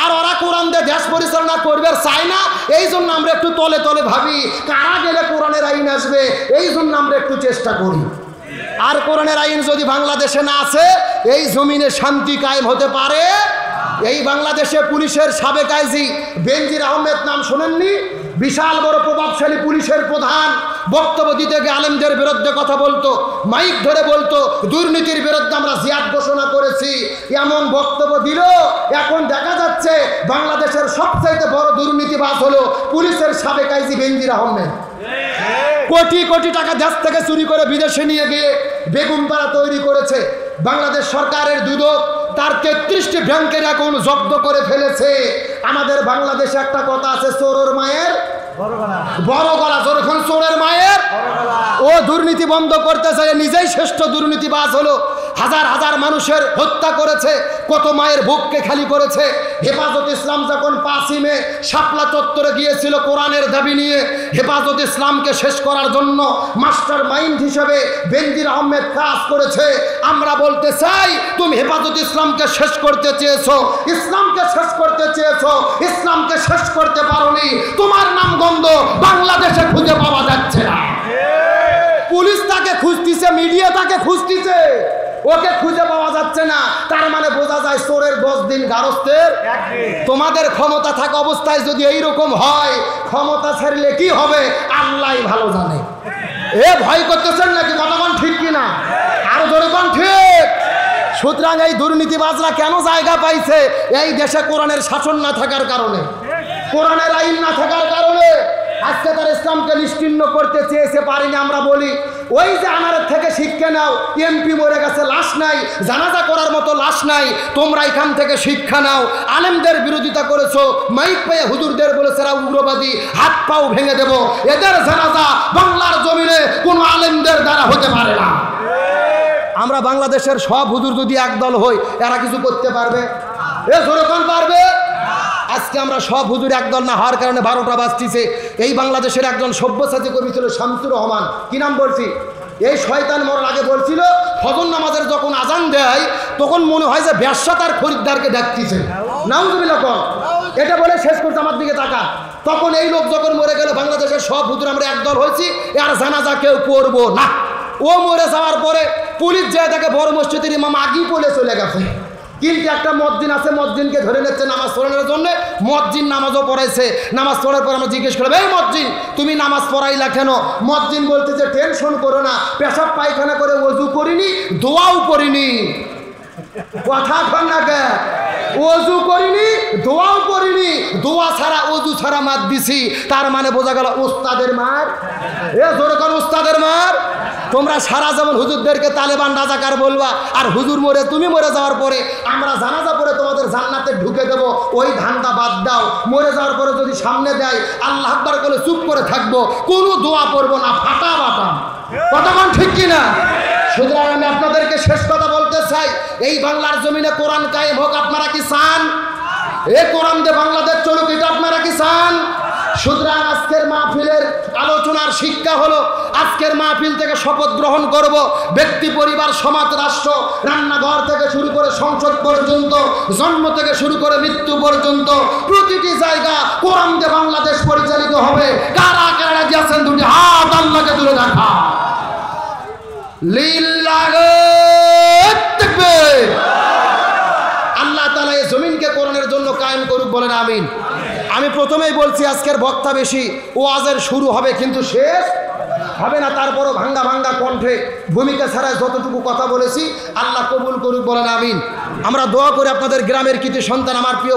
আর ওরা কোরআন দিয়ে দেশ পরিচালনা করবে চায় না, এই জন্য আমরা একটু তলে তলে ভাবি কারা গেলে কোরআনের আইন আসবে, এই জন্য আমরা একটু চেষ্টা করি। আর কোরআনের আইন যদি বাংলাদেশে না আসে, এই জমিনে শান্তি কায়েম হতে পারে। এই বাংলাদেশে পুলিশের সাবেক আইজি বেনজির আহমেদ নাম শোনেননি? বিশাল বড় প্রভাবশালী পুলিশের প্রধান, বক্তব্য দিতে গিয়ে আলেমদের বিরুদ্ধে কথা বলতো, মাইক ধরে বলতো দুর্নীতির বিরুদ্ধে আমরা জিহাদ ঘোষণা করেছি। এমন বক্তব্য দিল, এখন দেখা যাচ্ছে বাংলাদেশের সবচাইতে বড় দুর্নীতিবাজ হলো পুলিশের সাবেক আইজি বেনজির আহমেদ। কোটি কোটি টাকা দেশ থেকে চুরি করে বিদেশে নিয়ে গিয়ে বেগুনপাড়া তৈরি করেছে। বাংলাদেশ সরকারের দুদক তার 33টি ব্যাংকের অ্যাকাউন্ট জব্দ করে ফেলেছে। আমাদের বাংলাদেশে একটা কথা আছে, চোরের মায়ের বড় গলা। যখন চোরের মায়ের ও দুর্নীতি বন্ধ করতে চায়, নিজেই শ্রেষ্ঠ দুর্নীতিবাজ হলো। হাজার হাজার মানুষের হত্যা করেছে, কত মায়ের বুককে খালি করেছে। হেফাজত ইসলাম যখন 5ই মে শাপলা চত্বরে গিয়েছিল কোরআনের দাবি নিয়ে, হেফাজত ইসলামকে শেষ করার জন্য মাস্টার মাইন্ড হিসেবে বেনজির আহমেদ কাজ করেছে। আমরা বলতে চাই, তুমি হেফাজত ইসলামকে শেষ করতে চেয়েছো, ইসলামকে শেষ করতে চেয়েছো, ইসলামকে শেষ করতে পারোনি। তোমার নাম গন্ধ বাংলাদেশে খুঁজে পাওয়া যাচ্ছে না। পুলিশ তাকে খুঁজতেছে, মিডিয়া তাকে খুঁজতেছে, ওকে খুঁজে পাওয়া যাচ্ছে না। তার মানে বোঝা যায় চোরের 10 দিন গারস্থের। তোমাদের ক্ষমতা থাকা অবস্থায় যদি এইরকম হয়, ক্ষমতা ছাড়লে কি হবে আল্লাহই ভালো জানে। এ ভয় করতেছেন নাকি? কতক্ষণ ঠিক কিনা? আরো জোরে কোন ঠিক? সুতরাং এই দুর্নীতিবাজরা কেন জায়গা পাইছে? এই দেশে কোরআনের শাসন না থাকার কারণে, কোরআনের আইন না থাকার কারণে। আজকে তার ইসলামকে নিশ্চিহ্ন করতে চেয়েছে, পারিনি। আমরা বলি ওই যে আমার থেকে শিক্ষা নাও, এমপি মরে গেছে, লাশ নাই, জানাজা করার মতো লাশ নাই, তোমরা এখান থেকে শিক্ষা নাও। আলেমদের বিরোধিতা করেছো, মাইক পেয়ে হুজুরদের বলেছে এরা উগ্রবাদী, হাত পাও ভেঙে দেব। এদের জানাজা বাংলার জমিনে কোনো আলেমদের দ্বারা হতে পারে না। আমরা বাংলাদেশের সব হুজুর যদি একদল হই, এরা কিছু করতে পারবে? এ জোরকম পারবে? আজকে আমরা সব হুজুর একদল না হওয়ার কারণে 12টা বাজতিছে। এই বাংলাদেশের একজন সব্যসাচী কবি ছিল শামসুর রহমান, কি নাম বলছি? এই শয়তান মরার আগে বলছিল ফজর নামাজের যখন আজান দেয় তখন মনে হয় যে ব্যবসা তার খরিদ্দারকে ডাকতেছে। নাউজুবিল্লাহ কর, এটা বলে শেষ করতে আমার দিকে তাকা। তখন এই লোক যখন মরে গেল, বাংলাদেশের সব হুজুর আমরা একদল হয়েছি, আর জানাজা কেউ পড়বো না। ও মরে যাওয়ার পরে পুলিশ যায় তাকে বড় মসজিদের ইমাম আগেই বলে চলে গেছে। কিন্তু একটা মসজিদ আছে, মসজিদকে ধরে নিচ্ছে নামাজ পড়ানোর জন্য। মসজিদ নামাজও পড়াইছে। নামাজ পড়ার পর আমরা জিজ্ঞেস করলাম, এই মসজিদ তুমি নামাজ পড়াইলা কেন? মসজিদ বলতে যে টেনশন করো না, পেশাব পায়খানা করে ওযু করিনি, দোয়াও করিনি। কথা কন না কে? ওযু করিনি, দোয়াও করিনি, দোয়া ছাড়া ওযু ছাড়া মার দিছি। তার মানে বোঝা গেল ওস্তাদের মার। এ জোরে কোন ওস্তাদের মার? তোমরা সারা জীবন হুজুরদেরকে তালেবান রাজাকার বলবা, আর হুজুর মরে তুমি মরে যাওয়ার পরে আমরা জানাজা পরে তোমাদের জান্নাতে ঢুকে দেব, ওই ধান্দা বাদ দাও। মরে যাওয়ার পরে যদি সামনে দেয় আল্লাহ আকবার করে চুপ করে থাকবো, কোনো দোয়া পড়বো না, ফাটা বাটা। কতক্ষণ ঠিক কিনা? সুতরাং আমি আপনাদেরকে শেষ কথা বলতে চাই, এই বাংলার জমিনে কোরআন কায়েম হোক, আপনারা কি চান? এ কোরআন দিয়ে বাংলাদেশ চলুক, এটা আপনারা কি চান? সুতরাং আজকের মাহফিলের আলোচনার শিক্ষা হলো, আজকের মাহফিল থেকে শপথ গ্রহণ করব, ব্যক্তি, পরিবার, সমাজ, রাষ্ট্র, রান্নাঘর থেকে শুরু করে সংসদ পর্যন্ত, জন্ম থেকে শুরু করে মৃত্যু পর্যন্ত প্রতিটি জায়গা কোরআন দিয়ে বাংলাদেশ পরিচালিত হবে। কারা কারা গেছেন দুটি হাত আল্লাহকে তুলে দেখা। লিল্লাহি তাকবীর। আল্লাহ তাআলা এই জমিনকে কোরআনের জন্য কায়েম করুক, বলেন আমিন। আমি প্রথমেই বলছি আজকের বক্তা বেশি, ওয়াজের শুরু হবে কিন্তু শেষ হবে না। তারপরও ভাঙ্গা ভাঙ্গা কণ্ঠে ভূমিকা ছাড়াই যতটুকু কথা বলেছি আল্লাহ কবুল করুক, বলেন আমিন। আমরা দোয়া করে আপনাদের গ্রামের কৃতি সন্তান, আমার প্রিয়